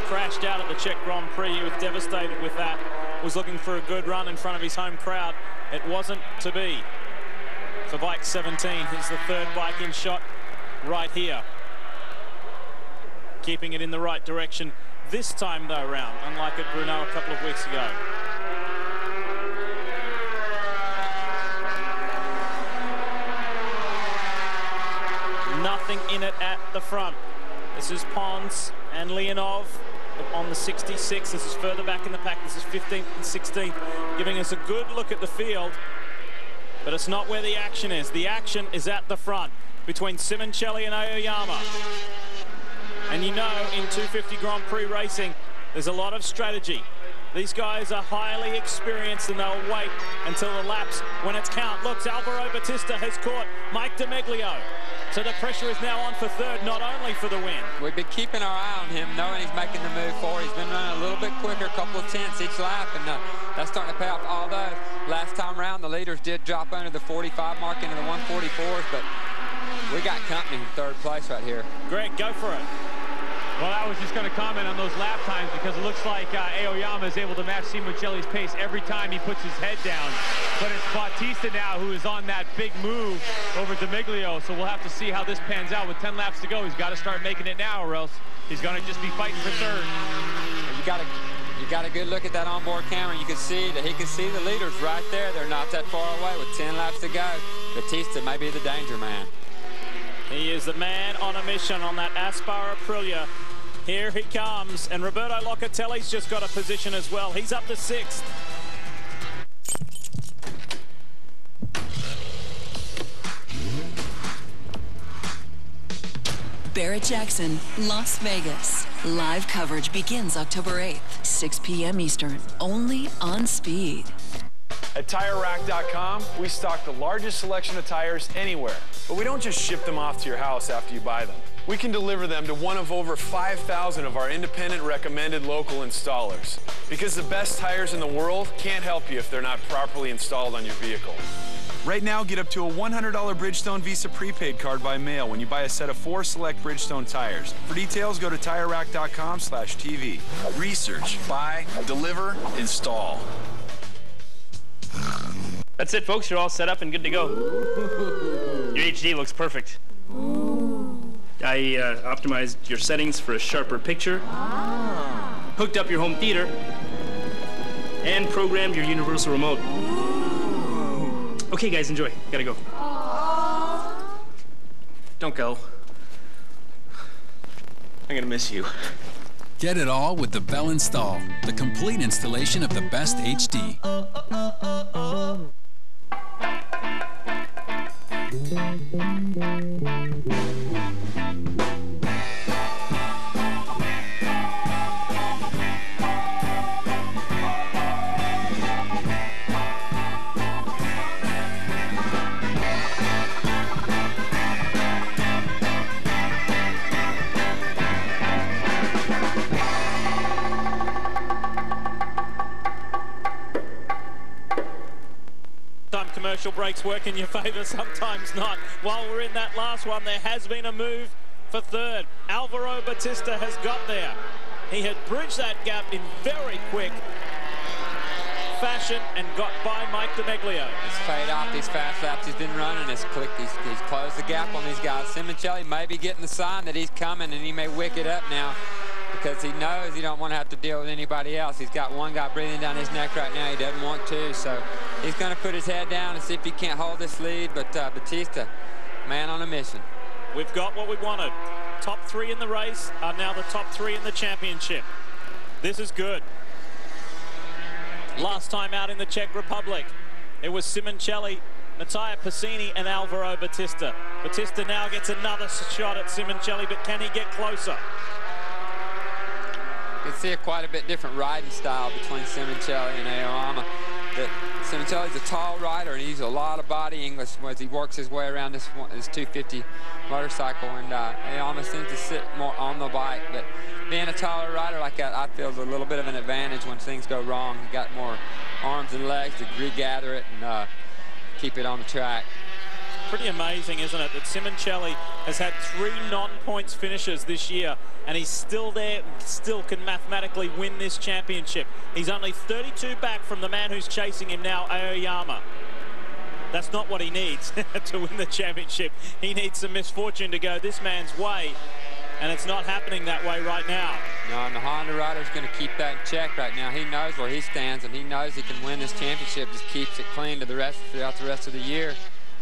S1: crashed out at the Czech Grand Prix. He was devastated with that. Was looking for a good run in front of his home crowd. It wasn't to be. For bike 17, here's the third bike in shot right here. Keeping it in the right direction this time though round, unlike at Brno a couple of weeks ago. Nothing in it at the front. This is Pons and Leonov on the 66. This is further back in the pack. This is 15th and 16th, giving us a good look at the field. But it's not where the action is. The action is at the front between Simoncelli and Aoyama. And you know, in 250 Grand Prix racing, there's a lot of strategy. These guys are highly experienced, and they'll wait until the laps when it's count. Looks, Alvaro Batista has caught Mike DiMeglio. So the pressure is now on for third, not only for the win.
S2: We've been keeping our eye on him, knowing he's making the move forward. He's been running a little bit quicker, a couple of tenths each lap, and that's starting to pay off. Although last time around, the leaders did drop under the 45 mark into the 144s, but we got company in third place right here.
S1: Greg, go for it.
S12: Well, I was just going to comment on those lap times, because it looks like Aoyama is able to match Simoncelli's pace every time he puts his head down. But it's Bautista now who is on that big move over DiMeglio, so we'll have to see how this pans out. With 10 laps to go, he's got to start making it now, or else he's going to just be fighting for third.
S2: You got a good look at that onboard camera. You can see that he can see the leaders right there. They're not that far away with 10 laps to go. Bautista may be the danger man.
S1: He is the man on a mission on that Aspar Aprilia Here he comes, and Roberto Locatelli's just got a position as well. He's up to 6th.
S14: Barrett-Jackson, Las Vegas. Live coverage begins October 8th, 6 p.m. Eastern, only on Speed.
S17: At TireRack.com, we stock the largest selection of tires anywhere. But we don't just ship them off to your house after you buy them. We can deliver them to one of over 5,000 of our independent recommended local installers. Because the best tires in the world can't help you if they're not properly installed on your vehicle.
S18: Right now, get up to a $100 Bridgestone Visa prepaid card by mail when you buy a set of 4 select Bridgestone tires. For details, go to TireRack.com/TV.
S4: Research, buy, deliver, install.
S19: That's it, folks. You're all set up and good to go. Your HD looks perfect. I optimized your settings for a sharper picture, hooked up your home theater, and programmed your universal remote. Okay, guys, enjoy. Gotta go. Don't go. I'm gonna miss you.
S4: Get it all with the Bell Install, the complete installation of the best HD.
S1: Commercial breaks work in your favor, sometimes not. While we're in that last one, there has been a move for 3rd. Alvaro Bautista has got there. He had bridged that gap in very quick fashion and got by Mike DeMeglio.
S2: He's paid off these fast laps he's been running. He's closed the gap on these guys. Simoncelli may be getting the sign that he's coming, and he may wick it up now, because he knows he don't want to have to deal with anybody else. He's got one guy breathing down his neck right now. He doesn't want to, so he's going to put his head down and see if he can't hold this lead. But Bautista, man on a mission.
S1: We've got what we wanted. Top 3 in the race are now the top 3 in the championship. This is good. Last time out in the Czech Republic, it was Simoncelli, Matteo Pacini, and Alvaro Bautista. Bautista now gets another shot at Simoncelli, but can he get closer?
S2: You can see quite a bit different riding style between Simoncelli and Aoyama. Simoncelli's a tall rider, and he uses a lot of body English as he works his way around this 250 motorcycle, and Aoyama seems to sit more on the bike. But being a taller rider like that, I feel is a little bit of an advantage when things go wrong. You got more arms and legs to regather it and keep it on the track.
S1: Pretty amazing, isn't it, that Simoncelli has had 3 non-points finishes this year, and he's still there, still can mathematically win this championship. He's only 32 back from the man who's chasing him now, Aoyama. That's not what he needs to win the championship. He needs some misfortune to go this man's way, and it's not happening that way right now.
S2: No, and the Honda rider's going to keep that in check right now. He knows where he stands, and he knows he can win this championship. Just keeps it clean to throughout the rest of the year.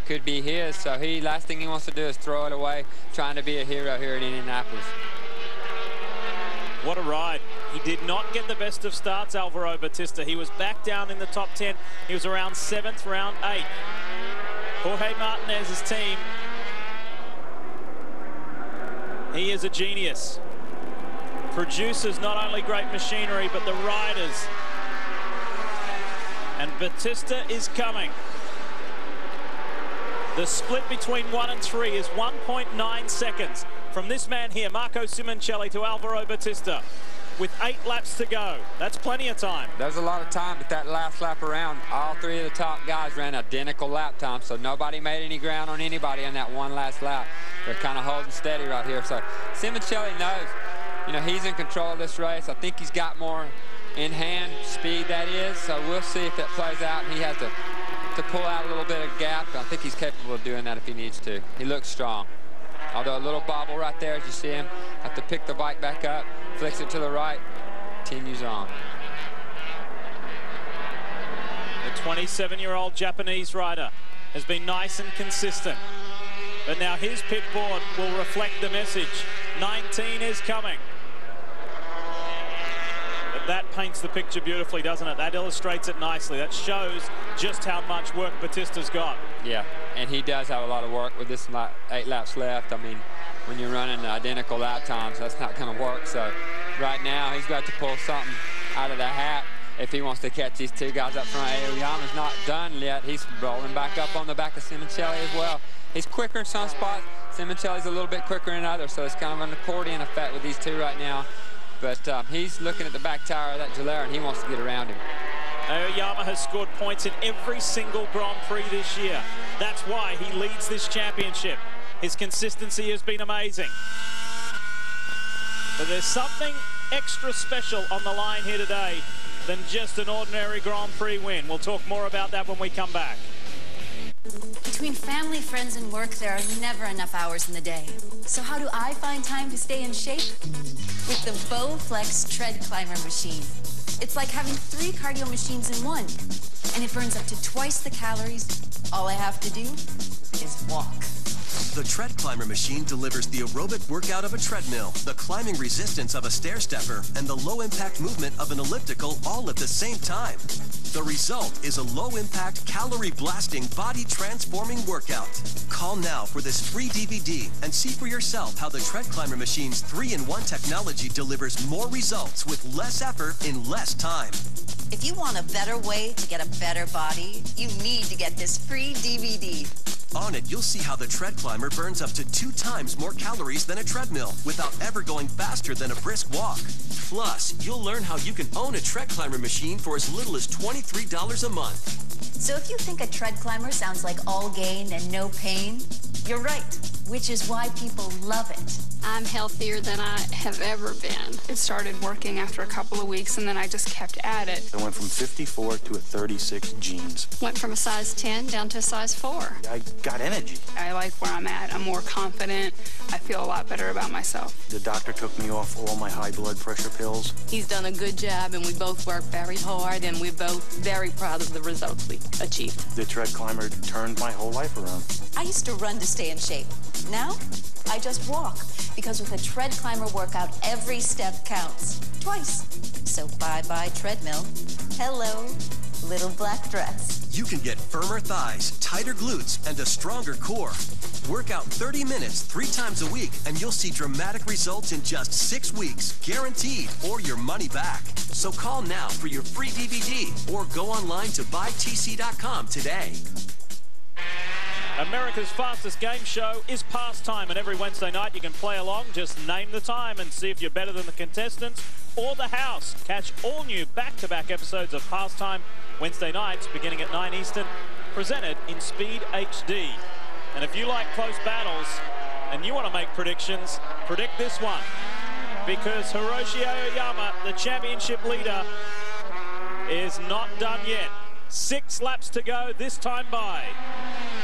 S2: Could be his, so last thing he wants to do is throw it away, trying to be a hero here at Indianapolis.
S1: What a ride. He did not get the best of starts, Alvaro Bautista. He was back down in the top 10. He was around 7th, round 8. Jorge Martinez's team, he is a genius. Produces not only great machinery, but the riders. And Bautista is coming. The split between 1 and 3 is 1.9 seconds from this man here, Marco Simoncelli, to Alvaro Bautista, with 8 laps to go. That's plenty of time.
S2: There's a lot of time, but that last lap around, all 3 of the top guys ran identical lap time, so nobody made any ground on anybody on that one last lap. They're kind of holding steady right here. So Simoncelli knows, he's in control of this race. I think he's got more in hand speed, that is, so we'll see if that plays out. He has to pull out a little bit of gap. I think he's capable of doing that if he needs to. He looks strong. Although a little bobble right there as you see him. Have to pick the bike back up, flicks it to the right, continues on.
S1: The 27-year-old Japanese rider has been nice and consistent. But now his pit board will reflect the message. 19 is coming. that paints the picture beautifully, doesn't it? That illustrates it nicely. That shows just how much work Batista's got.
S2: Yeah, and he does have a lot of work with this 8 laps left. I mean, when you're running identical lap times, that's not going to work. So right now, he's got to pull something out of the hat if he wants to catch these 2 guys up front. Aoyama's not done yet. He's rolling back up on the back of Simoncelli as well. He's quicker in some spots. Simoncelli's a little bit quicker in others, so it's kind of an accordion effect with these 2 right now. But he's looking at the back tire of that Gilera, and he wants to get around him.
S1: Aoyama has scored points in every single Grand Prix this year. That's why he leads this championship. His consistency has been amazing. But there's something extra special on the line here today than just an ordinary Grand Prix win. We'll talk more about that when we come back.
S20: Between family, friends, and work, there are never enough hours in the day. So how do I find time to stay in shape? With the Bowflex Tread Climber machine. It's like having 3 cardio machines in one, and it burns up to twice the calories. All I have to do is walk.
S6: The Tread Climber machine delivers the aerobic workout of a treadmill, the climbing resistance of a stair stepper, and the low-impact movement of an elliptical all at the same time. The result is a low-impact, calorie-blasting, body-transforming workout. Call now for this free DVD and see for yourself how the Tread Climber machine's 3-in-1 technology delivers more results with less effort in less time.
S20: If you want a better way to get a better body, you need to get this free DVD.
S6: On it, you'll see how the Tread Climber burns up to 2 times more calories than a treadmill without ever going faster than a brisk walk. Plus, you'll learn how you can own a Tread Climber machine for as little as $23 a month.
S20: So if you think a Tread Climber sounds like all gain and no pain, you're right, which is why people love it.
S21: I'm healthier than I have ever been. It started working after a couple of weeks, and then I just kept at it.
S16: I went from 54 to a 36 jeans.
S21: Went from a size 10 down to a size 4.
S16: I got energy.
S21: I like where I'm at. I'm more confident. I feel a lot better about myself.
S16: The doctor took me off all my high blood pressure pills.
S22: He's done a good job, and we both work very hard, and we're both very proud of the results we achieved.
S16: The Tread Climber turned my whole life around.
S20: I used to run to stay in shape. Now, I just walk, because with a Tread Climber workout, every step counts. Twice. So bye-bye treadmill. Hello, little black dress.
S6: You can get firmer thighs, tighter glutes, and a stronger core. Work out 30 minutes 3 times a week, and you'll see dramatic results in just 6 weeks, guaranteed, or your money back. So call now for your free DVD, or go online to buytc.com today.
S1: America's fastest game show is Pastime, and every Wednesday night you can play along. Just name the time and see if you're better than the contestants or the house. Catch all new back-to-back episodes of Pastime Wednesday nights beginning at 9 Eastern, presented in Speed HD. And if you like close battles and you want to make predictions, predict this one, because Hiroshi Aoyama, the championship leader, is not done yet. 6 laps to go, this time by.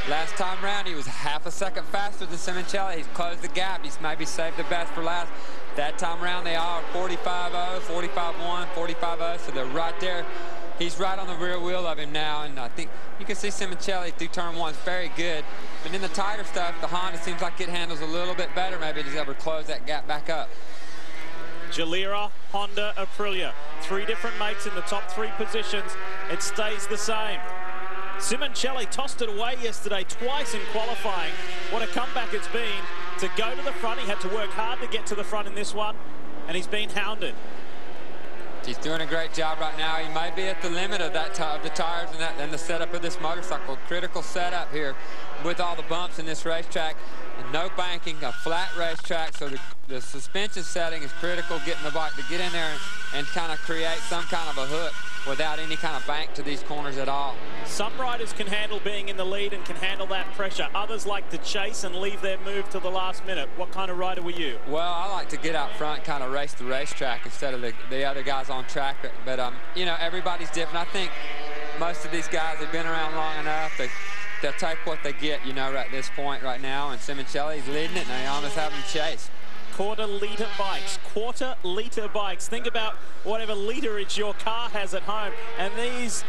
S2: Last time round, he was half a second faster than Simoncelli. He's closed the gap. He's maybe saved the best for last. That time round, they are 45-0, 45-1, 45-0, so they're right there. He's right on the rear wheel of him now, and I think you can see Simoncelli through turn 1 is very good. But in the tighter stuff, the Honda seems like it handles a little bit better. Maybe he's able to close that gap back up.
S1: Gilera, Honda, Aprilia. 3 different mates in the top 3 positions. It stays the same. Simoncelli tossed it away yesterday twice in qualifying. What a comeback it's been to go to the front. He had to work hard to get to the front in this one, and he's been hounded.
S2: He's doing a great job right now. He may be at the limit of that of the tires and the setup of this motorcycle. Critical setup here with all the bumps in this racetrack. And no banking, a flat racetrack, so the suspension setting is critical, getting the bike to get in there and kind of create some kind of a hook without any kind of bank to these corners at all.
S1: Some riders can handle being in the lead and can handle that pressure. Others like to chase and leave their move to the last minute. What kind of rider were you?
S2: Well, I like to get out front and kind of race the racetrack instead of the other guys on track. But you know, everybody's different. I think most of these guys have been around long enough. They'll take what they get, you know, at this point right now. And Simoncelli's leading it, and Aoyama's having him chase.
S1: Quarter-litre bikes, quarter-litre bikes. Think about whatever literage your car has at home. And these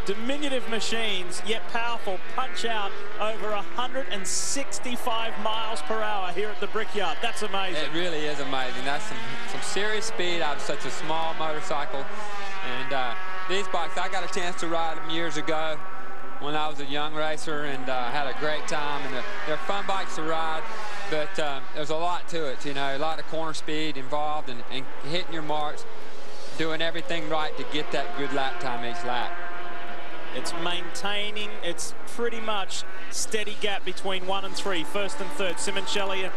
S1: diminutive machines, yet powerful, punch out over 165 miles per hour here at the Brickyard. That's amazing.
S2: It really is amazing. That's some serious speed out of such a small motorcycle. And these bikes, I got a chance to ride them years ago when I was a young racer, and had a great time. And they're fun bikes to ride, but there's a lot to it, you know, a lot of corner speed involved, and hitting your marks, doing everything right to get that good lap time each lap.
S1: It's maintaining, it's pretty much steady gap between 1 and 3, first and third. Simoncelli and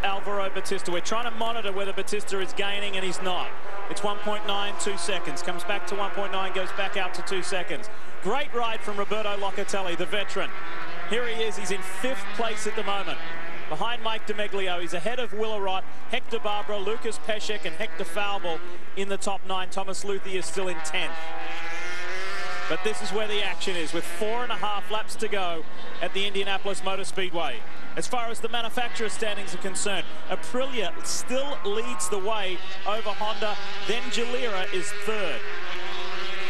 S1: Alvaro Batista. We're trying to monitor whether Batista is gaining, and he's not. It's 1.92 seconds. Comes back to 1.9, goes back out to 2 seconds. Great ride from Roberto Locatelli, the veteran. Here he is. He's in 5th place at the moment. Behind Mike DeMeglio, he's ahead of Willerott, Hector Barbara, Lucas Peszek, and Hector Falbel in the top 9. Thomas Luthi is still in 10th. But this is where the action is, with 4.5 laps to go at the Indianapolis Motor Speedway. As far as the manufacturer standings are concerned, Aprilia still leads the way over Honda, then Gilera is 3rd.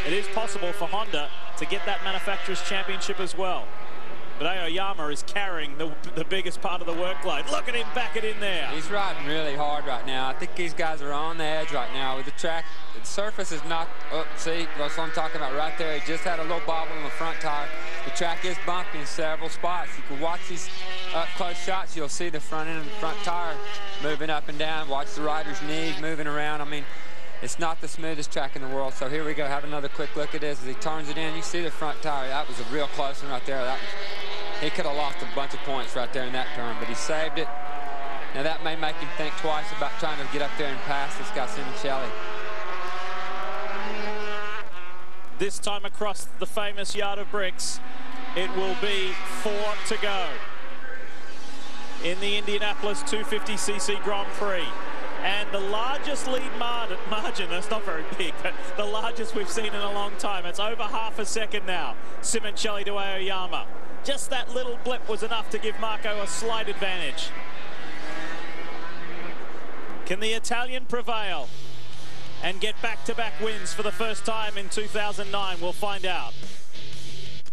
S1: It is possible for Honda to get that manufacturer's championship as well. But Aoyama is carrying the biggest part of the workload. Look at him back it in there.
S2: He's riding really hard right now. I think these guys are on the edge right now with the track. The surface is not up. See, that's what I'm talking about right there. He just had a little bobble on the front tire. The track is bumpy in several spots. You can watch these up-close shots. You'll see the front end of the front tire moving up and down. Watch the rider's knees moving around. I mean, it's not the smoothest track in the world. So here we go. Have another quick look at this as he turns it in. You see the front tire. That was a real close one right there. He could have lost a bunch of points right there in that turn, but he saved it. Now that may make him think twice about trying to get up there and pass this guy, Simoncelli.
S1: This time across the famous yard of bricks, it will be 4 to go in the Indianapolis 250cc Grand Prix. And the largest lead margin, that's not very big, but the largest we've seen in a long time. It's over half a second now. Simoncelli to Aoyama. Just that little blip was enough to give Marco a slight advantage. Can the Italian prevail and get back-to-back wins for the first time in 2009? We'll find out.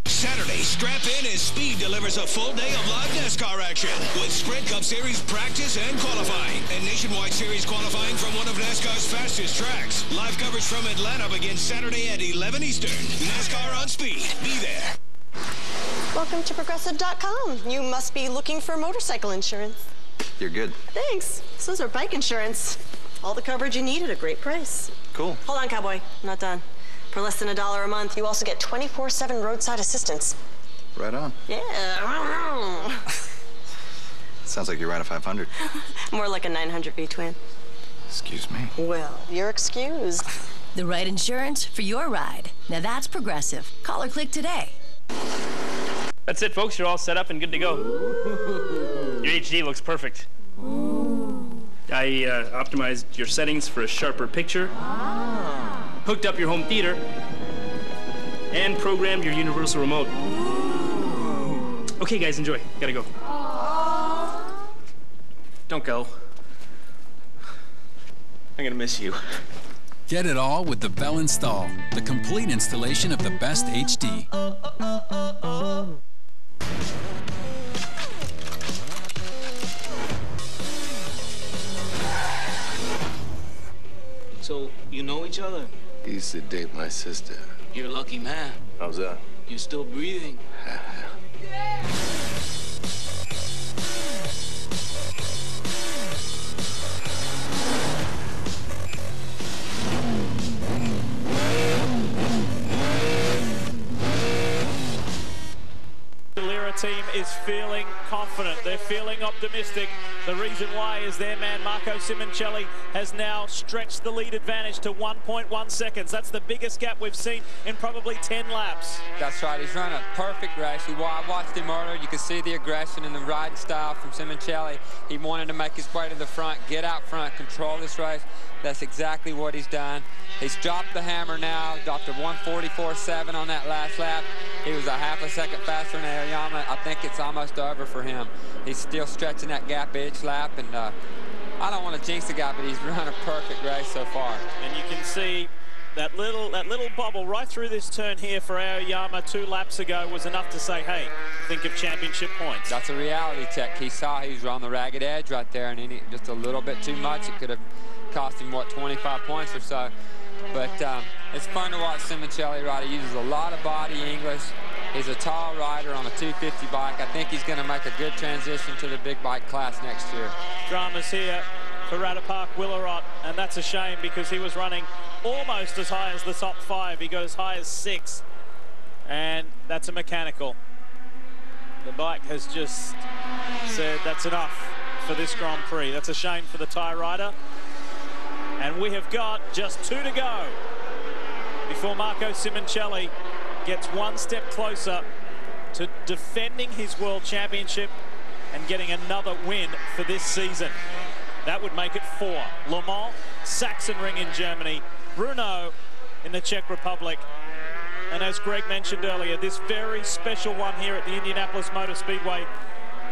S7: Saturday, strap in as Speed delivers a full day of live NASCAR action with Sprint Cup Series practice and qualifying, and Nationwide Series qualifying from one of NASCAR's fastest tracks. Live coverage from Atlanta begins Saturday at 11 Eastern. NASCAR on Speed. Be there.
S13: Welcome to Progressive.com. You must be looking for motorcycle insurance.
S3: You're good.
S13: Thanks. This is our bike insurance. All the coverage you need at a great price.
S3: Cool.
S13: Hold on, cowboy. I'm not done. For less than $1 a month, you also get 24/7 roadside assistance.
S3: Right on.
S13: Yeah.
S3: Sounds like you ride a 500.
S13: More like a 900 V-twin.
S3: Excuse me.
S13: Well, you're excused.
S14: The right insurance for your ride. Now that's Progressive. Call or click today.
S19: That's it, folks. You're all set up and good to go. Your HD looks perfect. I optimized your settings for a sharper picture. Hooked up your home theater. And programmed your universal remote. Okay, guys, enjoy. Gotta go. Don't go. I'm gonna miss you.
S4: Get it all with the Bell Install, the complete installation of the best HD.
S10: So, you know each other?
S3: He used to date my sister.
S10: You're a lucky man.
S3: How's that?
S10: You're still breathing.
S1: Team is feeling confident. They're feeling optimistic. The reason why is their man Marco Simoncelli has now stretched the lead advantage to 1.1 seconds. That's the biggest gap we've seen in probably 10 laps.
S2: That's right. He's run a perfect race. I watched him earlier. You can see the aggression and the riding style from Simoncelli. He wanted to make his way to the front, get out front, control this race. That's exactly what he's done. He's dropped the hammer now, dropped a 1:44.7 on that last lap. He was a half a second faster than Aoyama. I think it's almost over for him. He's still stretching that gap each lap, and I don't want to jinx the guy, but he's run a perfect race so far.
S1: And you can see that little bobble right through this turn here for Aoyama 2 laps ago was enough to say, hey, think of championship points.
S2: That's a reality check. He saw he was on the ragged edge right there, and he just a little bit too much. It could have cost him, what, 25 points or so. But it's fun to watch Simoncelli ride. He uses a lot of body English. He's a tall rider on a 250 bike. I think he's going to make a good transition to the big bike class next year.
S1: Dramas here for Radapark Willerot, and that's a shame because he was running almost as high as the top 5. He got as high as 6, and that's a mechanical. The bike has just said that's enough for this Grand Prix. That's a shame for the Thai rider. And we have got just 2 to go before Marco Simoncelli gets one step closer to defending his World Championship and getting another win for this season. That would make it 4. Le Mans, Sachsenring in Germany, Brno in the Czech Republic. And as Greg mentioned earlier, this very special one here at the Indianapolis Motor Speedway,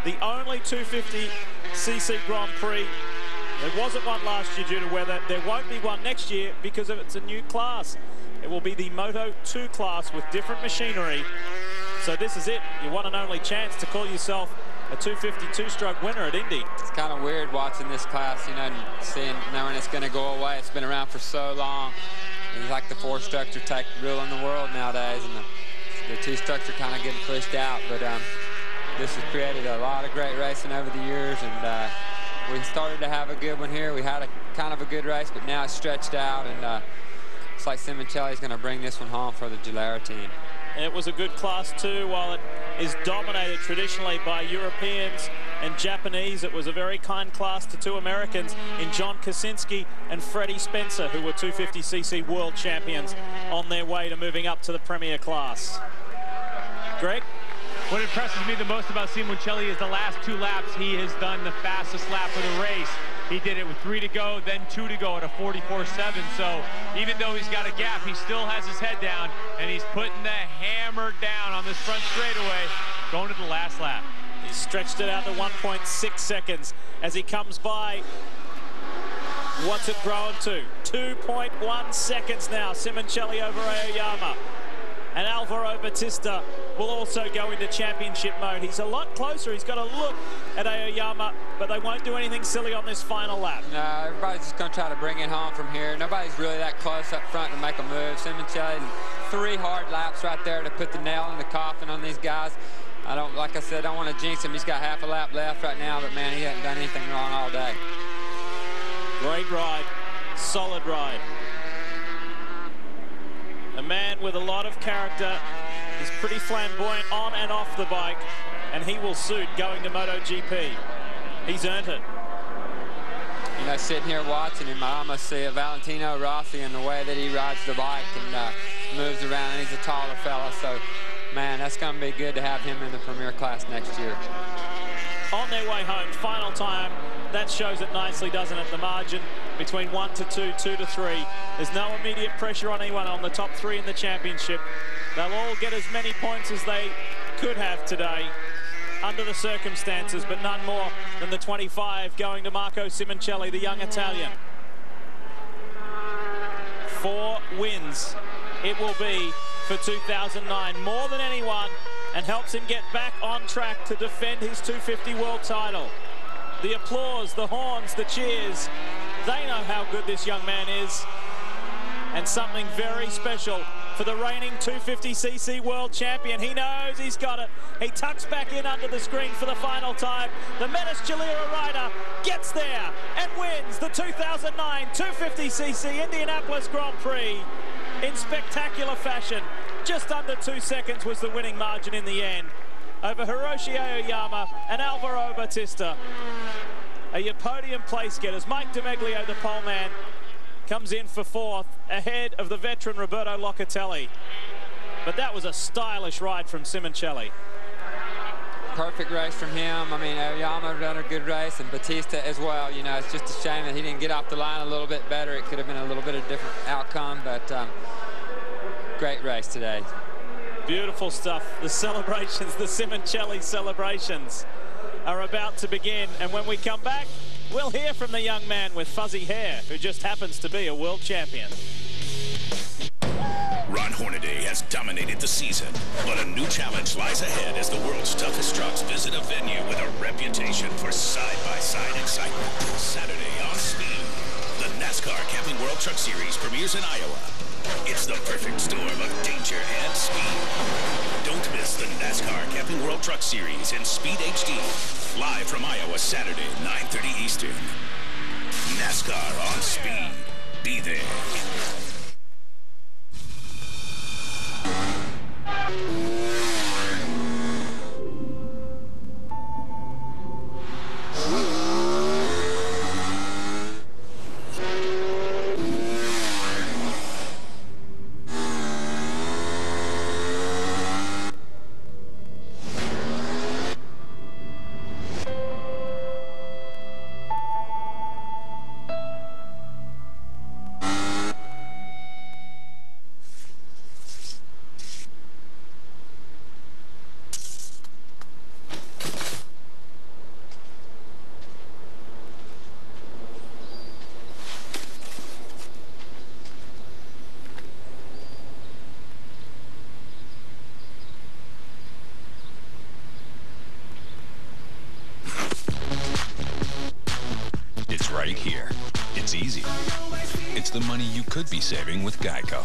S1: the only 250cc Grand Prix. There wasn't one last year due to weather. There won't be one next year because of it's a new class. It will be the Moto 2 class with different machinery. So this is it. Your one and only chance to call yourself a 252-stroke winner at Indy.
S2: It's kind of weird watching this class, you know, and knowing it's going to go away. It's been around for so long. It's like the 4-structure tech ruling the world nowadays, and the 2-structure kind of getting pushed out. But this has created a lot of great racing over the years, and we started to have a good one here. We had a kind of a good race, but now it's stretched out, and it's like Simoncelli's going to bring this one home for the Gilera team.
S1: And it was a good class too. While it is dominated traditionally by Europeans and Japanese, it was a very kind class to 2 Americans in John Kosinski and Freddie Spencer, who were 250cc world champions on their way to moving up to the Premier class. Greg?
S12: What impresses me the most about Simoncelli is the last 2 laps. He has done the fastest lap of the race. He did it with 3 to go, then 2 to go at a 44.7. So even though he's got a gap, he still has his head down, and he's putting the hammer down on this front straightaway, going to the last lap.
S1: He stretched it out to 1.6 seconds as he comes by. What's it grown to? 2.1 seconds now. Simoncelli over Aoyama. And Alvaro Bautista will also go into championship mode. He's a lot closer. He's got a look at Aoyama, but they won't do anything silly on this final lap.
S2: No, everybody's just going to try to bring it home from here. Nobody's really that close up front to make a move. Simoncelli, 3 hard laps right there to put the nail in the coffin on these guys. Like I said, I don't want to jinx him. He's got half a lap left right now, but man, he hasn't done anything wrong all day.
S1: Great ride, solid ride. A man with a lot of character. He's pretty flamboyant on and off the bike, and he will suit going to MotoGP. He's earned it.
S2: You know, sitting here watching him, I almost see a Valentino Rossi in the way that he rides the bike and moves around, and he's a taller fella. So, man, that's going to be good to have him in the Premier class next year.
S1: On their way home, final time. That shows it nicely, doesn't it? The margin between 1 to 2, 2 to 3. There's no immediate pressure on anyone on the top 3 in the championship. They'll all get as many points as they could have today under the circumstances, but none more than the 25 going to Marco Simoncelli, the young Italian. 4 wins it will be for 2009, more than anyone, and helps him get back on track to defend his 250 world title. The applause, the horns, the cheers, they know how good this young man is. And something very special for the reigning 250cc world champion. He knows he's got it. He tucks back in under the screen for the final time. The Menace Gilera rider gets there and wins the 2009 250cc Indianapolis Grand Prix in spectacular fashion. Just under 2 seconds was the winning margin in the end over Hiroshi Aoyama and Alvaro Bautista. Your podium place getters. Mike DiMeglio, the pole man, comes in for 4th, ahead of the veteran Roberto Locatelli. But that was a stylish ride from Simoncelli.
S2: Perfect race from him. I mean, Aoyama done a good race, and Bautista as well. You know, it's just a shame that he didn't get off the line a little bit better. It could have been a little bit of a different outcome, but great race today.
S1: Beautiful stuff. The celebrations, the Simoncelli celebrations are about to begin. And when we come back, we'll hear from the young man with fuzzy hair who just happens to be a world champion.
S7: Hornaday has dominated the season, but a new challenge lies ahead as the world's toughest trucks visit a venue with a reputation for side-by-side excitement. Saturday on Speed, the NASCAR Camping World Truck Series premieres in Iowa. It's the perfect storm of danger and speed. Don't miss the NASCAR Camping World Truck Series in Speed HD. Live from Iowa, Saturday, 9:30 Eastern. NASCAR on Speed. Be there.
S8: Right here. It's easy. It's the money you could be saving with Geico.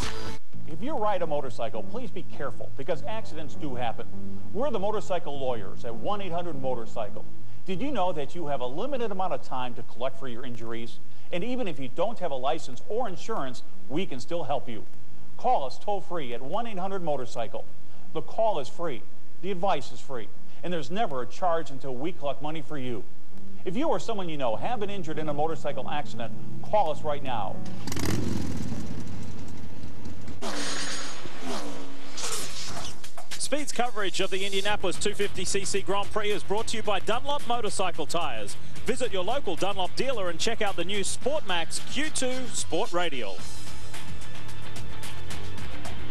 S11: If you ride a motorcycle, please be careful because accidents do happen. We're the motorcycle lawyers at 1-800-MOTORCYCLE. Did you know that you have a limited amount of time to collect for your injuries? And even if you don't have a license or insurance, we can still help you. Call us toll-free at 1-800-MOTORCYCLE. The call is free, the advice is free, and there's never a charge until we collect money for you. If you or someone you know have been injured in a motorcycle accident, call us right now.
S1: Speed's coverage of the Indianapolis 250cc Grand Prix is brought to you by Dunlop Motorcycle Tires. Visit your local Dunlop dealer and check out the new SportMax Q2 Sport Radial.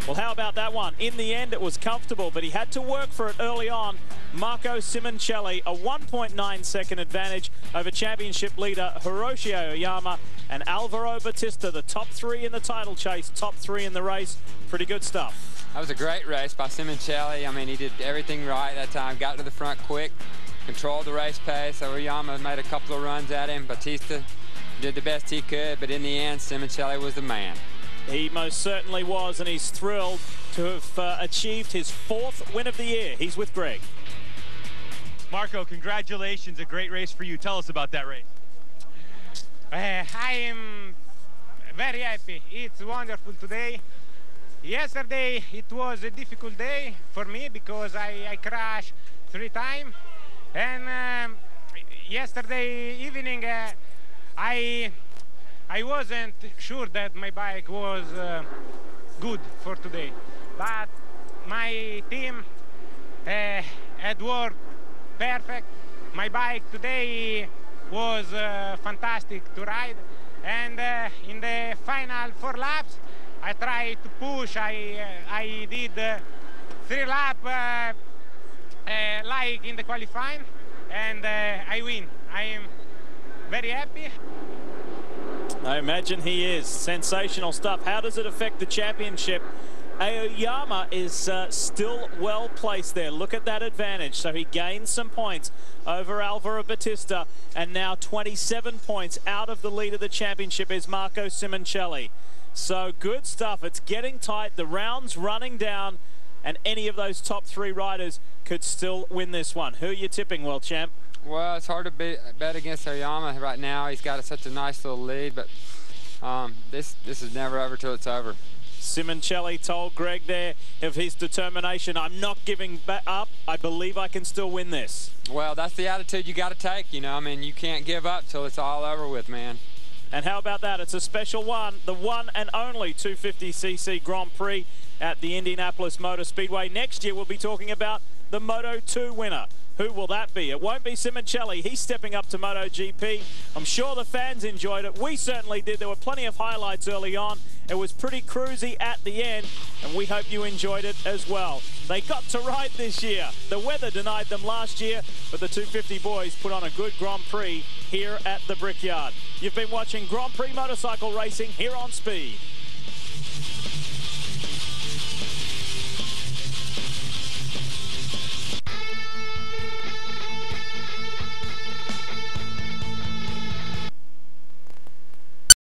S1: Well, how about that one? In the end, it was comfortable, but he had to work for it early on. Marco Simoncelli, a 1.9-second advantage over championship leader Hiroshi Aoyama and Alvaro Bautista, the top three in the title chase, top three in the race. Pretty good stuff.
S2: That was a great race by Simoncelli. I mean, he did everything right that time. Got to the front quick, controlled the race pace. Aoyama made a couple of runs at him. Bautista did the best he could, but in the end, Simoncelli was the man.
S1: He most certainly was, and he's thrilled to have achieved his 4th win of the year. He's with Greg.
S12: Marco, congratulations. A great race for you. Tell us about that race.
S23: I am very happy. It's wonderful today. Yesterday, it was a difficult day for me because I crashed 3 times. And yesterday evening, I wasn't sure that my bike was good for today, but my team had worked perfect. My bike today was fantastic to ride, and in the final 4 laps, I tried to push. I did 3 laps like in the qualifying, and I win. I am very happy.
S1: I imagine he is. Sensational stuff. How does it affect the championship? Aoyama is still well placed there. Look at that advantage. So he gains some points over Alvaro Bautista, and now 27 points out of the lead of the championship is Marco Simoncelli. So good stuff. It's getting tight. The round's running down, and any of those top 3 riders could still win this one. Who are you tipping, world champ?
S2: Well, it's hard to bet against Aoyama right now. He's got such a nice little lead, but this is never over till it's over.
S1: Simoncelli told Greg there of his determination. I'm not giving up. I believe I can still win this.
S2: Well, that's the attitude you got to take, you know. I mean, you can't give up till it's all over with, man.
S1: And how about that? It's a special one, the one and only 250cc Grand Prix at the Indianapolis Motor Speedway. Next year, we'll be talking about the Moto 2 winner. Who will that be? It won't be Simoncelli. He's stepping up to MotoGP. I'm sure the fans enjoyed it. We certainly did. There were plenty of highlights early on. It was pretty cruisy at the end, and we hope you enjoyed it as well. They got to ride this year. The weather denied them last year, but the 250 boys put on a good Grand Prix here at the Brickyard. You've been watching Grand Prix motorcycle racing here on Speed.